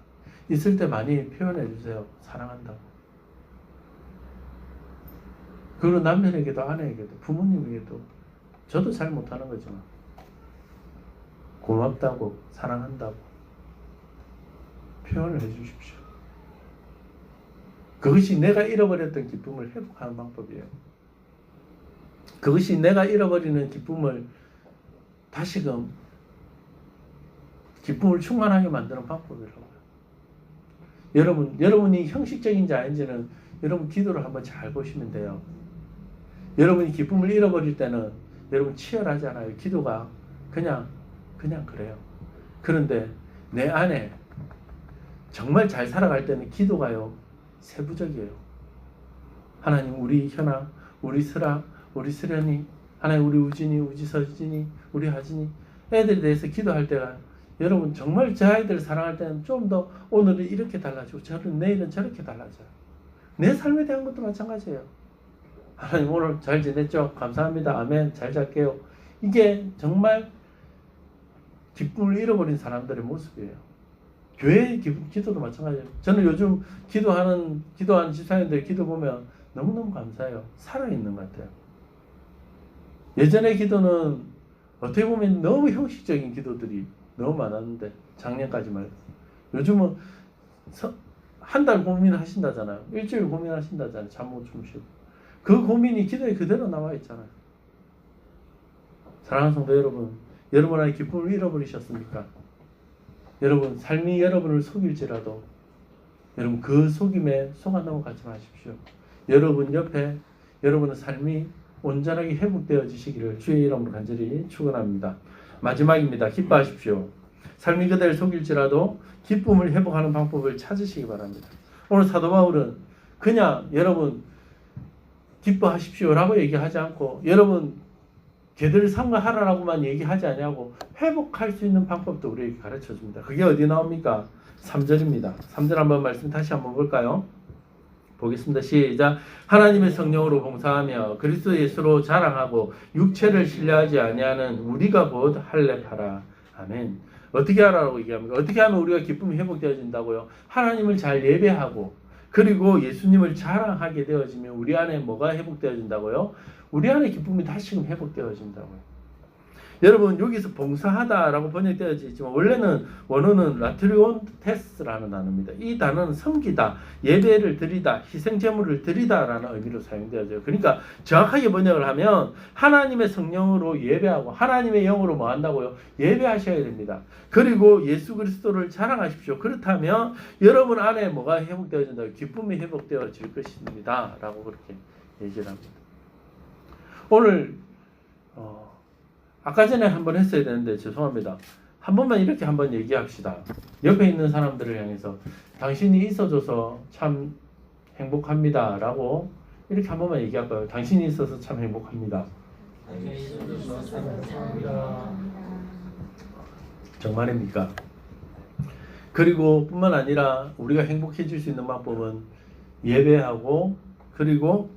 Speaker 1: 있을 때 많이 표현해 주세요. 사랑한다고. 그리고 남편에게도 아내에게도 부모님에게도 저도 잘 못하는 거지만 고맙다고 사랑한다고 표현을 해 주십시오. 그것이 내가 잃어버렸던 기쁨을 회복하는 방법이에요. 그것이 내가 잃어버리는 기쁨을 다시금 기쁨을 충만하게 만드는 방법이라고요. 여러분이 형식적인지 아닌지는 여러분 기도를 한번 잘 보시면 돼요. 여러분이 기쁨을 잃어버릴 때는 여러분 치열하잖아요. 기도가 그냥 그래요. 그런데 내 안에 정말 잘 살아갈 때는 기도가요 세부적이에요. 하나님 우리 현아, 우리 슬아, 우리 수련이, 하나님 우리 우진이, 우지서진이, 우리 하진이 애들에 대해서 기도할 때가 여러분 정말 저 아이들을 사랑할 때는 좀 더 오늘은 이렇게 달라지고 저는 내일은 저렇게 달라져요. 내 삶에 대한 것도 마찬가지예요. 하나님 오늘 잘 지냈죠? 감사합니다. 아멘. 잘 잘게요. 이게 정말 기쁨을 잃어버린 사람들의 모습이에요. 교회 기도도 마찬가지예요. 저는 요즘 기도하는 집사님들 기도 보면 너무너무 감사해요. 살아있는 것 같아요. 예전의 기도는 어떻게 보면 너무 형식적인 기도들이 너무 많았는데 작년까지 말고 요즘은 한 달 고민하신다잖아요. 일주일 고민하신다잖아요. 잠 못 주무시고 그 고민이 기도에 그대로 나와 있잖아요. 사랑하는 성도 여러분, 여러분 안에 기쁨을 잃어버리셨습니까? 여러분 삶이 여러분을 속일지라도 여러분 그 속임에 속아 넘어가지 마십시오. 여러분 옆에 여러분의 삶이 온전하게 회복되어지시기를 주의 이름으로 간절히 축원합니다. 마지막입니다. 기뻐하십시오. 삶이 그대를 속일지라도 기쁨을 회복하는 방법을 찾으시기 바랍니다. 오늘 사도 바울은 그냥 여러분 기뻐하십시오라고 얘기하지 않고 여러분 제대로 삼가하라라고만 얘기하지 아니하고 회복할 수 있는 방법도 우리에게 가르쳐줍니다. 그게 어디 나옵니까? 3절입니다. 3절 한번 말씀 다시 한번 볼까요? 보겠습니다. 시작. 하나님의 성령으로 봉사하며 그리스도 예수로 자랑하고 육체를 신뢰하지 아니하는 우리가 곧 할례하라. 아멘. 어떻게 하라고 얘기합니까? 어떻게 하면 우리가 기쁨이 회복되어진다고요? 하나님을 잘 예배하고 그리고 예수님을 자랑하게 되어지면 우리 안에 뭐가 회복되어진다고요? 우리 안에 기쁨이 다시금 회복되어진다고요. 여러분 여기서 봉사하다라고 번역되어져 있지만 원래는 원어는 라트리온테스라는 단어입니다. 이 단어는 섬기다, 예배를 드리다, 희생제물을 드리다라는 의미로 사용되어져요. 그러니까 정확하게 번역을 하면 하나님의 성령으로 예배하고 하나님의 영으로 뭐 한다고요? 예배하셔야 됩니다. 그리고 예수 그리스도를 자랑하십시오. 그렇다면 여러분 안에 뭐가 회복되어진다고요? 기쁨이 회복되어질 것입니다. 라고 그렇게 얘기를 합니다. 오늘 아까 전에 한번 했어야 되는데 죄송합니다. 한 번만 이렇게 한번 얘기합시다. 옆에 있는 사람들을 향해서 당신이 있어줘서 참 행복합니다 라고 이렇게 한 번만 얘기할까요? 당신이 있어서 참 행복합니다. 정말입니까? 그리고 뿐만 아니라 우리가 행복해질 수 있는 방법은 예배하고 그리고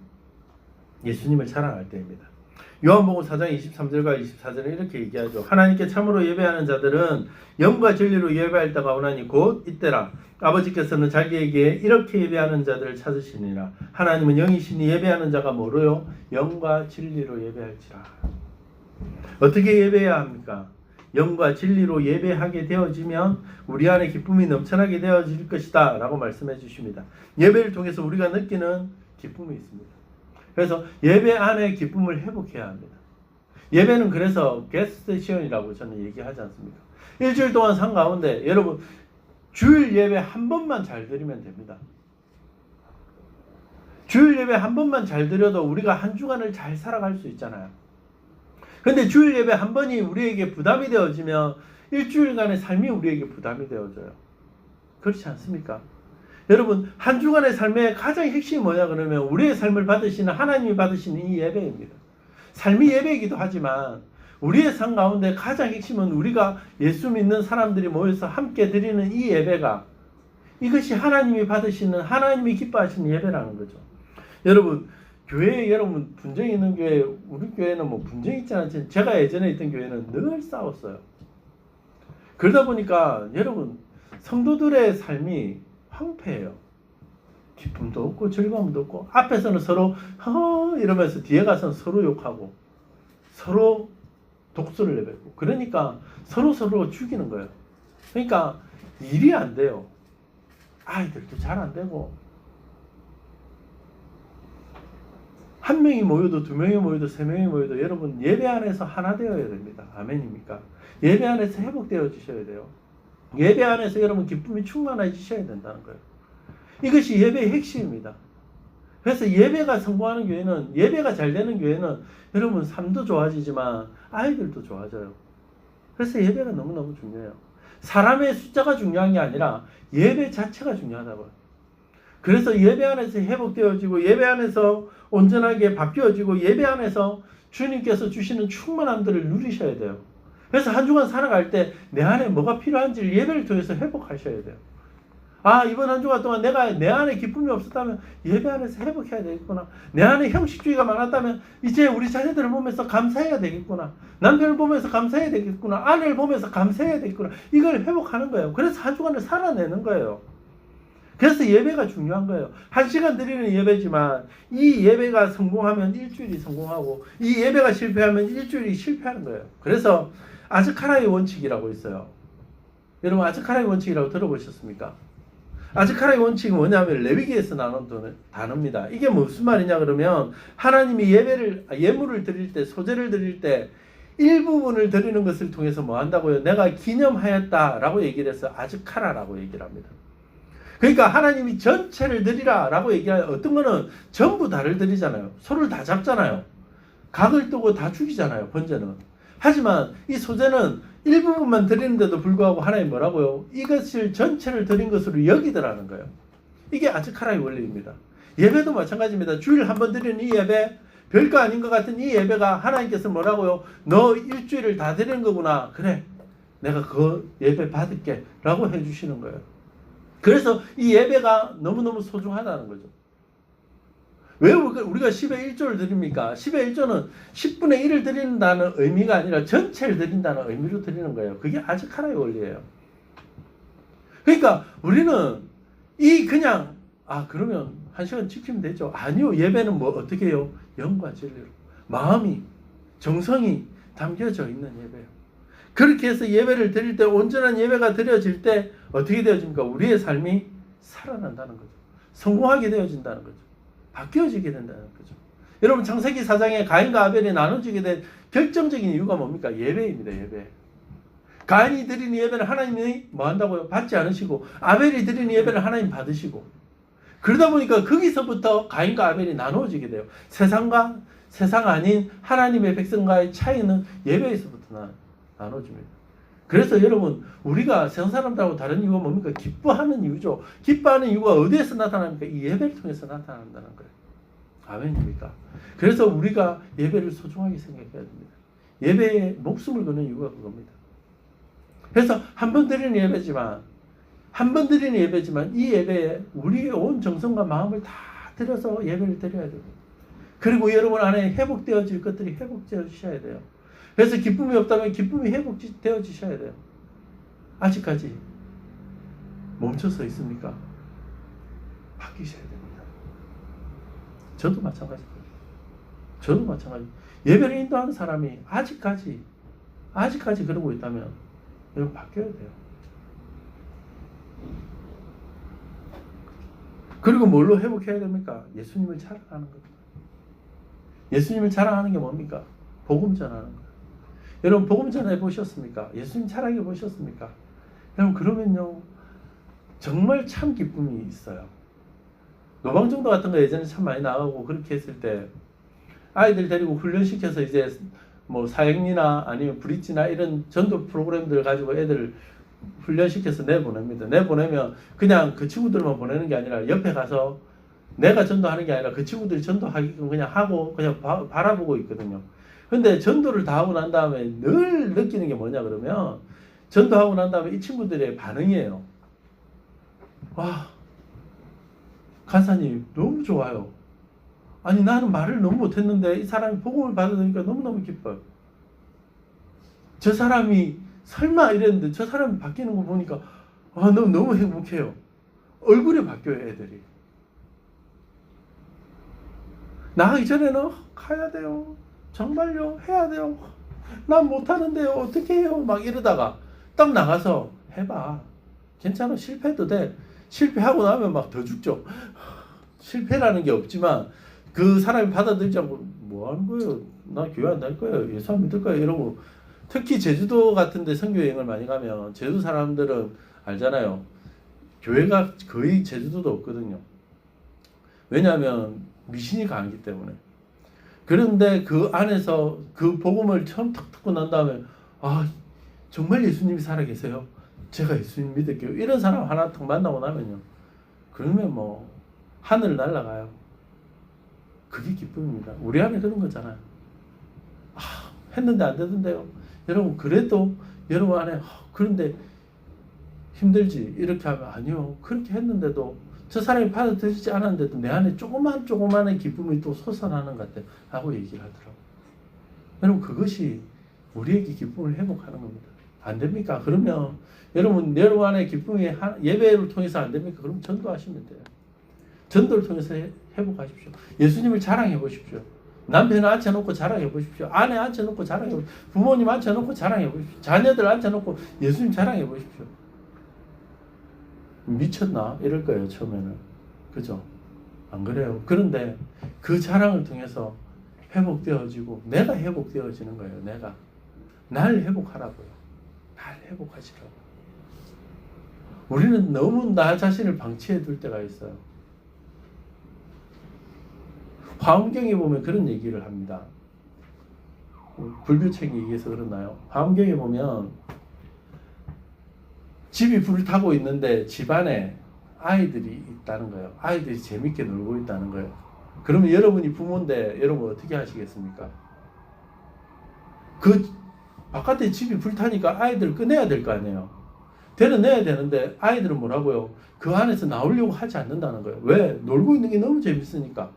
Speaker 1: 예수님을 자랑할 때입니다. 요한복음 4장 23절과 24절에 이렇게 얘기하죠. 하나님께 참으로 예배하는 자들은 영과 진리로 예배할 때가 오나니 곧 이때라. 아버지께서는 자기에게 이렇게 예배하는 자들을 찾으시니라. 하나님은 영이시니 예배하는 자가 뭐로요? 영과 진리로 예배할지라. 어떻게 예배해야 합니까? 영과 진리로 예배하게 되어지면 우리 안에 기쁨이 넘쳐나게 되어질 것이다 라고 말씀해 주십니다. 예배를 통해서 우리가 느끼는 기쁨이 있습니다. 그래서 예배 안에 기쁨을 회복해야 합니다. 예배는 그래서 게스테이션이라고 저는 얘기하지 않습니까? 일주일 동안 산 가운데 여러분 주일 예배 한 번만 잘 드리면 됩니다. 주일 예배 한 번만 잘 드려도 우리가 한 주간을 잘 살아갈 수 있잖아요. 그런데 주일 예배 한 번이 우리에게 부담이 되어지면 일주일간의 삶이 우리에게 부담이 되어져요. 그렇지 않습니까? 여러분 한 주간의 삶의 가장 핵심이 뭐냐 그러면 우리의 삶을 받으시는 하나님이 받으시는 이 예배입니다. 삶이 예배이기도 하지만 우리의 삶 가운데 가장 핵심은 우리가 예수 믿는 사람들이 모여서 함께 드리는 이 예배가 이것이 하나님이 받으시는 하나님이 기뻐하시는 예배라는 거죠. 여러분 교회에 여러분 분쟁이 있는 교회 우리 교회는 뭐 분쟁이 있지 않지만 제가 예전에 있던 교회는 늘 싸웠어요. 그러다 보니까 여러분 성도들의 삶이 황폐해요. 기쁨도 없고 즐거움도 없고 앞에서는 서로 이러면서 뒤에 가서는 서로 욕하고 서로 독수를 내뱉고 그러니까 서로 죽이는 거예요. 그러니까 일이 안 돼요. 아이들도 잘 안 되고 한 명이 모여도 두 명이 모여도 세 명이 모여도 여러분 예배 안에서 하나 되어야 됩니다. 아멘입니까? 예배 안에서 회복되어 주셔야 돼요. 예배 안에서 여러분 기쁨이 충만해지셔야 된다는 거예요. 이것이 예배의 핵심입니다. 그래서 예배가 성공하는 교회는 예배가 잘 되는 교회는 여러분 삶도 좋아지지만 아이들도 좋아져요. 그래서 예배가 너무너무 중요해요. 사람의 숫자가 중요한 게 아니라 예배 자체가 중요하다고요. 그래서 예배 안에서 회복되어지고 예배 안에서 온전하게 바뀌어지고 예배 안에서 주님께서 주시는 충만함들을 누리셔야 돼요. 그래서 한 주간 살아갈 때 내 안에 뭐가 필요한지를 예배를 통해서 회복하셔야 돼요. 아 이번 한 주간 동안 내가 내 안에 기쁨이 없었다면 예배 안에서 회복해야 되겠구나. 내 안에 형식주의가 많았다면 이제 우리 자녀들을 보면서 감사해야 되겠구나. 남편을 보면서 감사해야 되겠구나. 아내를 보면서 감사해야 되겠구나. 이걸 회복하는 거예요. 그래서 한 주간을 살아내는 거예요. 그래서 예배가 중요한 거예요. 1시간 드리는 예배지만 이 예배가 성공하면 일주일이 성공하고 이 예배가 실패하면 일주일이 실패하는 거예요. 그래서 아즈카라의 원칙이라고 있어요. 여러분 아즈카라의 원칙이라고 들어보셨습니까? 아즈카라의 원칙은 뭐냐면 레위기에서 나온 단어입니다. 이게 무슨 말이냐 그러면 하나님이 예물을 드릴 때 소제를 드릴 때 일부분을 드리는 것을 통해서 뭐 한다고요? 내가 기념하였다라고 얘기를 해서 아즈카라라고 얘기를 합니다. 그러니까 하나님이 전체를 드리라 라고 얘기하면 어떤 거는 전부 다를 드리잖아요. 소를 다 잡잖아요. 각을 뜨고 다 죽이잖아요. 번제는. 하지만 이 소제는 일부분만 드리는데도 불구하고 하나님 뭐라고요? 이것을 전체를 드린 것으로 여기더라는 거예요. 이게 아즈카라의 원리입니다. 예배도 마찬가지입니다. 주일 한 번 드리는 이 예배, 별거 아닌 것 같은 이 예배가 하나님께서 뭐라고요? 너 일주일을 다 드리는 거구나. 그래, 내가 그 예배 받을게 라고 해주시는 거예요. 그래서 이 예배가 너무너무 소중하다는 거죠. 왜 우리가 10의 1조를 드립니까? 10의 1조는 10분의 1을 드린다는 의미가 아니라 전체를 드린다는 의미로 드리는 거예요. 그게 아즈카라의 원리예요. 그러니까 우리는 그냥 그러면 1시간 지키면 되죠. 아니요. 예배는 뭐 어떻게 해요? 영과 진리로 마음이 정성이 담겨져 있는 예배예요. 그렇게 해서 예배를 드릴 때 온전한 예배가 드려질 때 어떻게 되어집니까? 우리의 삶이 살아난다는 거죠. 성공하게 되어진다는 거죠. 바뀌어지게 된다는 거죠. 여러분 창세기 4장에 가인과 아벨이 나눠지게 된 결정적인 이유가 뭡니까? 예배입니다. 예배. 가인이 드리는 예배는 하나님이 뭐 한다고요? 받지 않으시고 아벨이 드리는 예배는 하나님 받으시고 그러다 보니까 거기서부터 가인과 아벨이 나누어지게 돼요. 세상과 세상 아닌 하나님의 백성과의 차이는 예배에서부터 나눠집니다. 그래서 여러분 우리가 세상 사람들하고 다른 이유가 뭡니까? 기뻐하는 이유죠. 기뻐하는 이유가 어디에서 나타납니까? 이 예배를 통해서 나타난다는 거예요. 아멘입니까? 그래서 우리가 예배를 소중하게 생각해야 됩니다. 예배에 목숨을 거는 이유가 그겁니다. 그래서 한 번 드리는 예배지만 이 예배에 우리의 온 정성과 마음을 다 들여서 예배를 드려야 됩니다. 그리고 여러분 안에 회복되어질 것들이 회복되어지셔야 돼요. 그래서 기쁨이 없다면 기쁨이 회복되어지셔야 돼요. 아직까지 멈춰서 있습니까? 바뀌셔야 됩니다. 저도 마찬가지입니다. 저도 마찬가지. 예배를 인도하는 사람이 아직까지 그러고 있다면 여러분 바뀌어야 돼요. 그리고 뭘로 회복해야 됩니까? 예수님을 자랑하는 겁니다. 예수님을 자랑하는 게 뭡니까? 복음 전하는 거예요. 여러분 복음 전해 보셨습니까? 예수님 자랑해 보셨습니까? 여러분 그러면요 정말 참 기쁨이 있어요. 노방정도 같은 거 예전에 참 많이 나가고 그렇게 했을 때 아이들 데리고 훈련시켜서 이제 뭐 사역리나 아니면 브릿지나 이런 전도 프로그램들 가지고 애들 훈련시켜서 내보냅니다. 내보내면 그냥 그 친구들만 보내는 게 아니라 옆에 가서 내가 전도하는 게 아니라 그 친구들이 전도하게끔 그냥 하고 그냥 바라보고 있거든요. 근데 전도를 다 하고 난 다음에 늘 느끼는 게 뭐냐 그러면 전도하고 난 다음에 이 친구들의 반응이에요. 와, 간사님 너무 좋아요. 아니 나는 말을 너무 못했는데 이 사람이 복음을 받으니까 너무너무 기뻐요. 저 사람이 설마 이랬는데 저 사람이 바뀌는 거 보니까 너무 행복해요. 얼굴이 바뀌어요 애들이. 나가기 전에는 가야 돼요. 정말요? 해야 돼요. 난 못하는데요. 어떻게 해요? 막 이러다가 딱 나가서 해봐. 괜찮아. 실패해도 돼. 실패하고 나면 막 더 죽죠. 실패라는 게 없지만 그 사람이 받아들이지 않고 뭐 하는 거예요? 나 교회 안 다닐 거예요. 예수 안 믿을 거예요. 이러고 특히 제주도 같은 데 선교 여행을 많이 가면 제주도 사람들은 알잖아요. 교회가 거의 제주도도 없거든요. 왜냐하면 미신이 강하기 때문에. 그런데 그 안에서 그 복음을 처음 탁 듣고 난 다음에 정말 예수님이 살아계세요? 제가 예수님 믿을게요. 이런 사람 하나 딱 만나고 나면요. 그러면 뭐 하늘 날아가요. 그게 기쁨입니다. 우리 안에 그런 거잖아요. 했는데 안 되던데요. 여러분 그래도 여러분 안에 그런데 힘들지 이렇게 하면 아니요. 그렇게 했는데도 저 사람이 받아들이지 않았는데도 내 안에 조그만의 기쁨이 또 솟아나는 것 같아요. 하고 얘기를 하더라고요. 여러분 그것이 우리에게 기쁨을 회복하는 겁니다. 안 됩니까? 그러면 여러분 안에 기쁨이 예배를 통해서 안 됩니까? 그럼 전도하시면 돼요. 전도를 통해서 회복하십시오. 예수님을 자랑해 보십시오. 남편을 앉혀놓고 자랑해 보십시오. 아내 앉혀놓고 자랑해 보십시오. 부모님 앉혀놓고 자랑해 보십시오. 자녀들 앉혀놓고 예수님 자랑해 보십시오. 미쳤나? 이럴 거예요, 처음에는. 그죠? 안 그래요? 그런데 그 자랑을 통해서 회복되어지고, 내가 회복되어지는 거예요, 내가. 날 회복하라고요. 날 회복하시라고. 우리는 너무 나 자신을 방치해 둘 때가 있어요. 화엄경에 보면 그런 얘기를 합니다. 불교책에 의해서 그러나요? 화엄경에 보면 집이 불을 타고 있는데 집안에 아이들이 있다는 거예요. 아이들이 재밌게 놀고 있다는 거예요. 그러면 여러분이 부모인데 여러분 어떻게 하시겠습니까? 그 바깥에 집이 불타니까 아이들을 꺼내야 될 거 아니에요. 데려내야 되는데 아이들은 뭐라고요? 그 안에서 나오려고 하지 않는다는 거예요. 왜? 놀고 있는 게 너무 재밌으니까.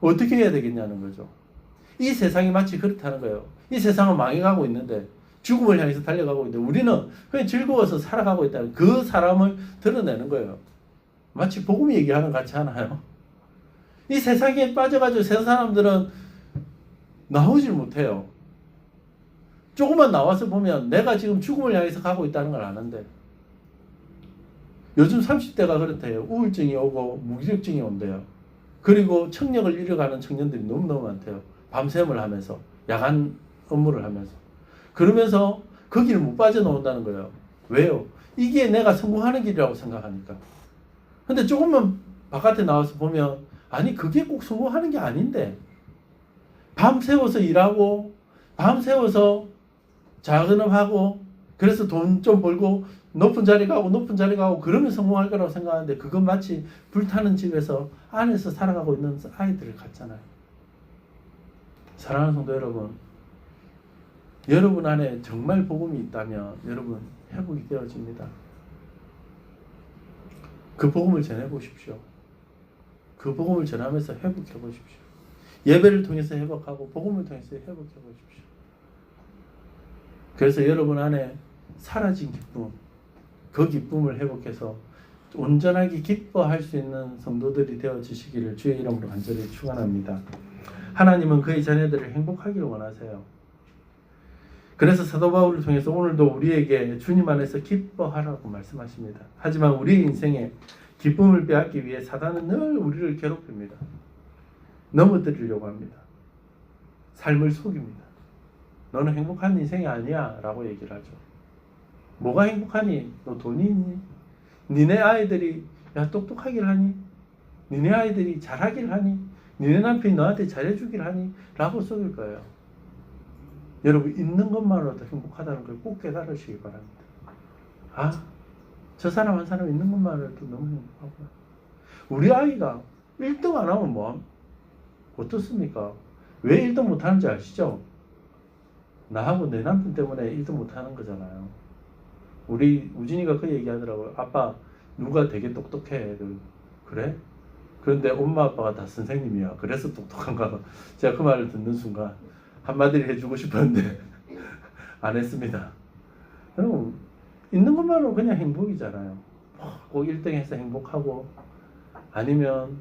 Speaker 1: 어떻게 해야 되겠냐는 거죠. 이 세상이 마치 그렇다는 거예요. 이 세상은 망해가고 있는데 죽음을 향해서 달려가고 있는데 우리는 그냥 즐거워서 살아가고 있다는 그 사람을 드러내는 거예요. 마치 복음 얘기하는 것 같지 않아요? 이 세상에 빠져가지고 세상 사람들은 나오질 못해요. 조금만 나와서 보면 내가 지금 죽음을 향해서 가고 있다는 걸 아는데 요즘 30대가 그렇대요. 우울증이 오고 무기력증이 온대요. 그리고 청력을 잃어가는 청년들이 너무너무 많대요. 밤샘을 하면서 야간 업무를 하면서 그러면서 그 길을 못 빠져나온다는 거예요. 왜요? 이게 내가 성공하는 길이라고 생각하니까. 근데 조금만 바깥에 나와서 보면 아니 그게 꼭 성공하는 게 아닌데 밤새워서 일하고 밤새워서 자근업하고 그래서 돈 좀 벌고 높은 자리 가고 그러면 성공할 거라고 생각하는데 그건 마치 불타는 집에서 안에서 살아가고 있는 아이들 같잖아요. 사랑하는 성도 여러분, 여러분 안에 정말 복음이 있다면 여러분 회복이 되어집니다. 그 복음을 전해보십시오. 그 복음을 전하면서 회복해 보십시오. 예배를 통해서 회복하고 복음을 통해서 회복해 보십시오. 그래서 여러분 안에 사라진 기쁨, 그 기쁨을 회복해서 온전하게 기뻐할 수 있는 성도들이 되어지시기를 주의 이름으로 간절히 축원합니다. 하나님은 그의 자녀들을 행복하기를 원하세요. 그래서 사도 바울을 통해서 오늘도 우리에게 주님 안에서 기뻐하라고 말씀하십니다. 하지만 우리의 인생에 기쁨을 빼앗기 위해 사단은 늘 우리를 괴롭힙니다. 넘어뜨리려고 합니다. 삶을 속입니다. 너는 행복한 인생이 아니야 라고 얘기를 하죠. 뭐가 행복하니? 너 돈이 있니? 니네 아이들이 똑똑하길 하니? 니네 아이들이 잘하길 하니? 니네 남편이 너한테 잘해주길 하니? 라고 속일 거예요. 여러분 있는 것만으로도 행복하다는 걸 꼭 깨달으시기 바랍니다. 저 사람 한 사람 있는 것만으로도 너무 행복하구나. 우리 아이가 1등 안 하면 뭐함? 어떻습니까? 왜 1등 못하는지 아시죠? 나하고 내 남편 때문에 1등 못하는 거잖아요. 우리 우진이가 그 얘기하더라고요. 아빠 누가 되게 똑똑해. 그래? 그런데 엄마 아빠가 다 선생님이야. 그래서 똑똑한가 봐. 제가 그 말을 듣는 순간 한마디를 해주고 싶었는데 안 했습니다. 여러분 있는 것만으로 그냥 행복이잖아요. 꼭 1등해서 행복하고 아니면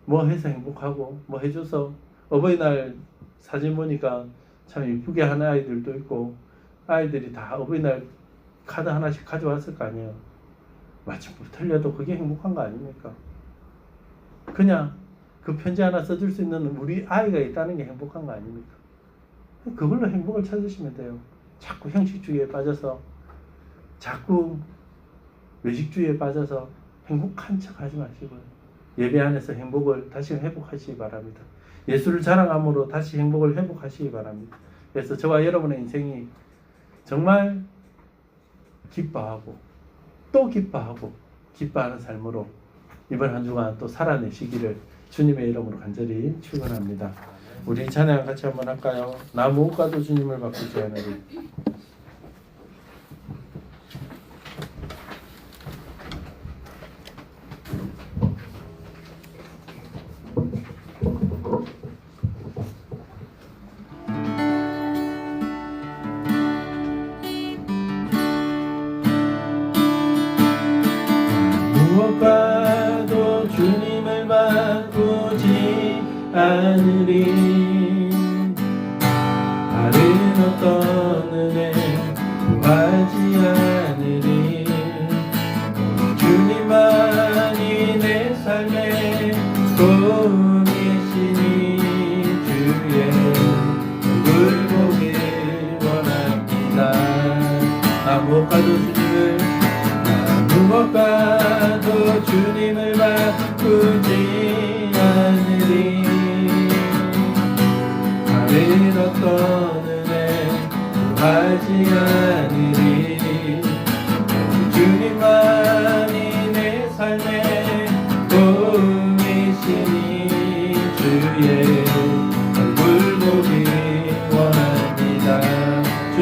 Speaker 1: 뭐 해서 행복하고 뭐 해줘서 어버이날 사진 보니까 참 이쁘게 하는 아이들도 있고 아이들이 다 어버이날 카드 하나씩 가져왔을 거 아니에요. 마치 뭐 틀려도 그게 행복한 거 아닙니까? 그냥 그 편지 하나 써줄 수 있는 우리 아이가 있다는 게 행복한 거 아닙니까? 그걸로 행복을 찾으시면 돼요. 자꾸 형식주의에 빠져서 자꾸 외식주의에 빠져서 행복한 척 하지 마시고요. 예배 안에서 행복을 다시 회복하시기 바랍니다. 예수를 자랑함으로 다시 행복을 회복하시기 바랍니다. 그래서 저와 여러분의 인생이 정말 기뻐하고 또 기뻐하고 기뻐하는 삶으로 이번 한 주간 또 살아내시기를 주님의 이름으로 간절히 축원합니다. 우리 찬양 같이 한번 할까요? 나 무엇과도 주님을 바꾸지 않으리. 무엇과도 주님을 바꾸지 않으리. 다른 어떤 은혜 구하지 않으리. 주님만이 내 삶의 도움이시니 주의 얼굴 보길 원합니다. 무엇과도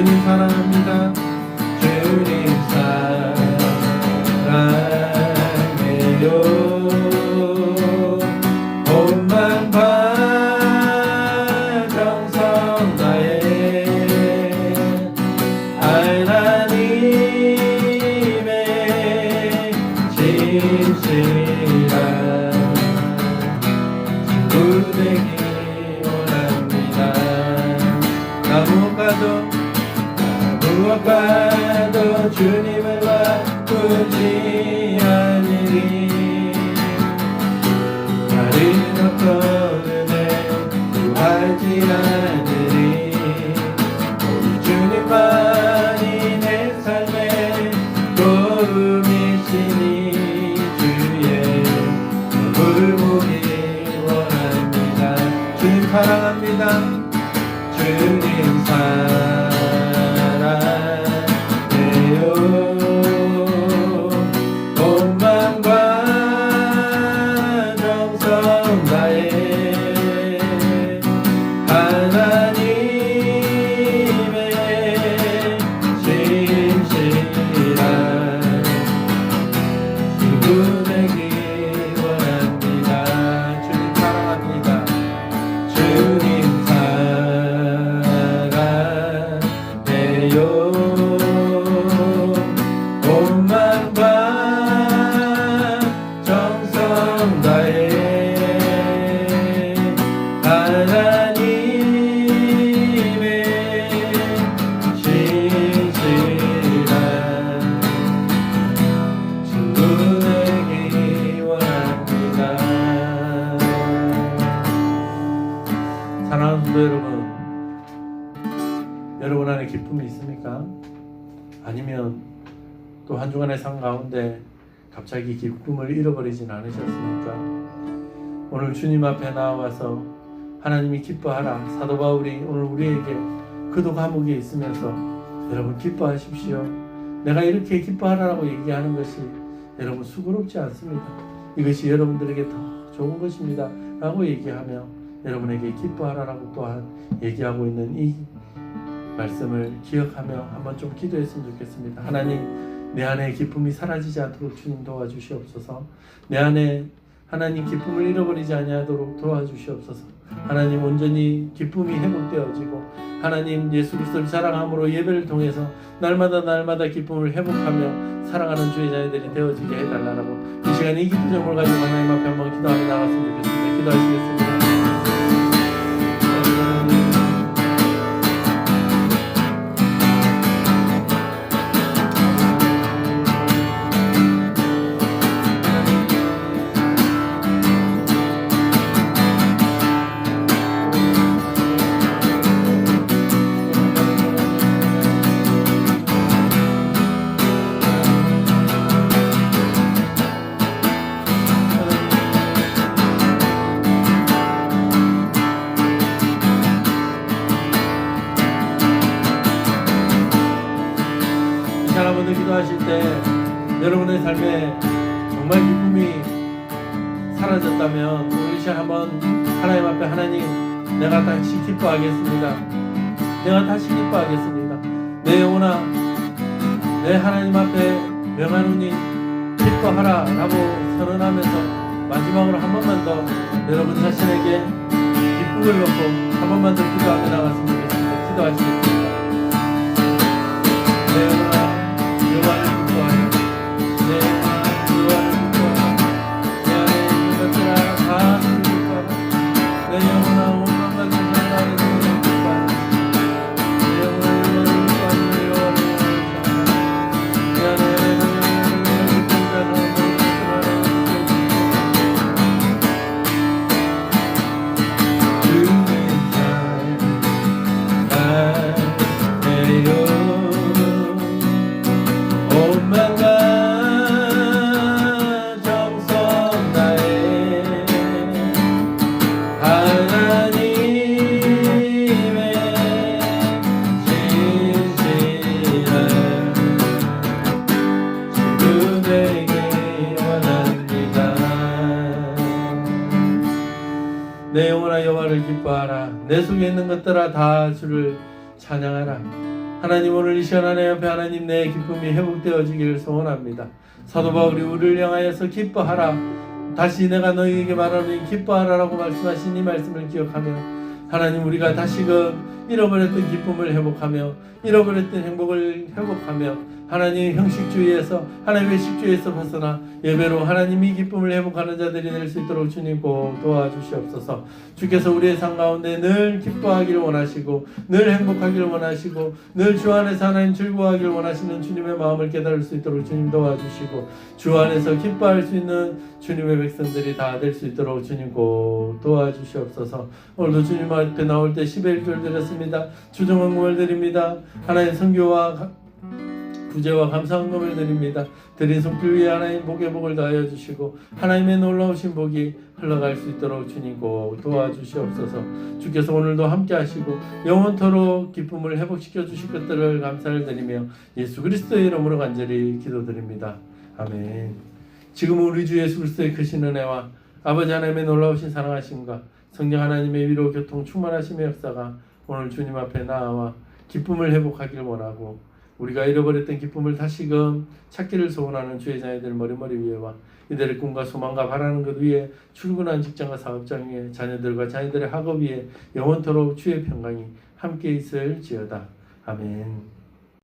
Speaker 1: 주님 사랑합니다. 주님 사랑해요. 온만 바 정성 다해 하나님의 진실한 친구 되기 원합니다. 무엇과도 주님을 바꾸지 않으리. 다른 어떤 은혜 구하지 않으리. 오직 주님만이 내 삶의 도움이시니 주의 얼굴 보기 원합니다. 주님 사랑합니다. 주님 사랑해요. 온 마음과 정성 다해 하나님의 진실한 친구 되기 원합니다. 주님 사랑합니다. 주님 사랑해요. 온 마음과 정성 다해 하나님의 진실한 친구 되기 원합니다. 사랑하는 성도 여러분, 여러분 안에 기쁨이 있습니까? 아니면 또 한 주간의 삶 가운데 갑자기 기쁨을 잃어버리진 않으셨습니까? 오늘 주님 앞에 나와서 하나님이 기뻐하라. 사도 바울이 오늘 우리에게 그도 감옥에 있으면서 여러분 기뻐하십시오. 내가 이렇게 기뻐하라고 얘기하는 것이 여러분 수고롭지 않습니다. 이것이 여러분들에게 더 좋은 것입니다 라고 얘기하며 여러분에게 기뻐하라고 또한 얘기하고 있는 이 말씀을 기억하며 한번 좀 기도했으면 좋겠습니다. 하나님, 내 안에 기쁨이 사라지지 않도록 주님 도와주시옵소서. 내 안에 하나님 기쁨을 잃어버리지 아니하도록 도와주시옵소서. 하나님, 온전히 기쁨이 회복되어지고 하나님 예수 그리스도를 사랑함으로 예배를 통해서 날마다 기쁨을 회복하며 사랑하는 주의 자녀들이 되어지게 해달라고 이 시간에 이 기도 제목을 가지고 하나님 앞에 한번 기도하며 나갔으면 좋겠습니다. 기도하시겠습니다. 여러분들 기도하실 때 여러분의 삶에 정말 기쁨이 사라졌다면 오늘 이 시간 한번 하나님 앞에 하나님, 내가 다시 기뻐하겠습니다. 내가 다시 기뻐하겠습니다. 내 영혼아, 내 하나님 앞에 명하노니 기뻐하라 라고 선언하면서 마지막으로 한 번만 더 여러분 자신에게 기쁨을 놓고 한 번만 더 기도하며 나갔으면 좋겠습니다. 기도하시겠습니다. 내 영혼아, 여호와를 기뻐하여 내 영혼아, 여호와를 기뻐하여 내 안에 있는 것들아 다 주를 기뻐하라. 내 영혼아, 온 마음과 정성 다하여 주를 기뻐하라. 내 영혼아, 여호와를 기뻐하여 여호와를 내 안에 있는 내 영혼아 여호와를 기뻐하라. 내 속에 있는 것들아 다 주를 찬양하라. 하나님 오늘 이 시간 하나님 앞에 하나님 내 기쁨이 회복되어지기를 소원합니다. 사도 바울이 우리를 향하여서 기뻐하라, 다시 내가 너희에게 말하노니 기뻐하라라고 말씀하신 이 말씀을 기억하며 하나님 우리가 다시금 잃어버렸던 기쁨을 회복하며 잃어버렸던 행복을 회복하며 하나님 형식주의에서 하나님의 식주의에서 벗어나 예배로 하나님이 기쁨을 회복하는 자들이 될 수 있도록 주님 꼭 도와주시옵소서. 주께서 우리의 삶 가운데 늘 기뻐하기를 원하시고 늘 행복하기를 원하시고 늘 주 안에서 하나님 즐거워하기를 원하시는 주님의 마음을 깨달을 수 있도록 주님 도와주시고 주 안에서 기뻐할 수 있는 주님의 백성들이 다 될 수 있도록 주님 꼭 도와주시옵소서. 오늘도 주님 앞에 나올 때 11절 드렸습니다. 주정헌금을 드립니다. 하나님 선교와 구제와 감사헌금을 드립니다. 드린 손길 위에 하나님 복의 복을 다하여 주시고 하나님의 놀라우신 복이 흘러갈 수 있도록 주님 꼭 도와주시옵소서. 주께서 오늘도 함께 하시고 영원토록 기쁨을 회복시켜 주실 것들을 감사를 드리며 예수 그리스도의 이름으로 간절히 기도드립니다. 아멘. 지금 우리 주 예수 그리스도의 크신 은혜와 아버지 하나님의 놀라우신 사랑하심과 성령 하나님의 위로 교통 충만하심의 역사가 오늘 주님 앞에 나아와 기쁨을 회복하기를 원하고 우리가 잃어버렸던 기쁨을 다시금 찾기를 소원하는 주의 자녀들 머리머리 위에와 이들의 꿈과 소망과 바라는 것 위에 출근한 직장과 사업장 위에 자녀들과 자녀들의 학업 위에 영원토록 주의 평강이 함께 있을지어다. 아멘.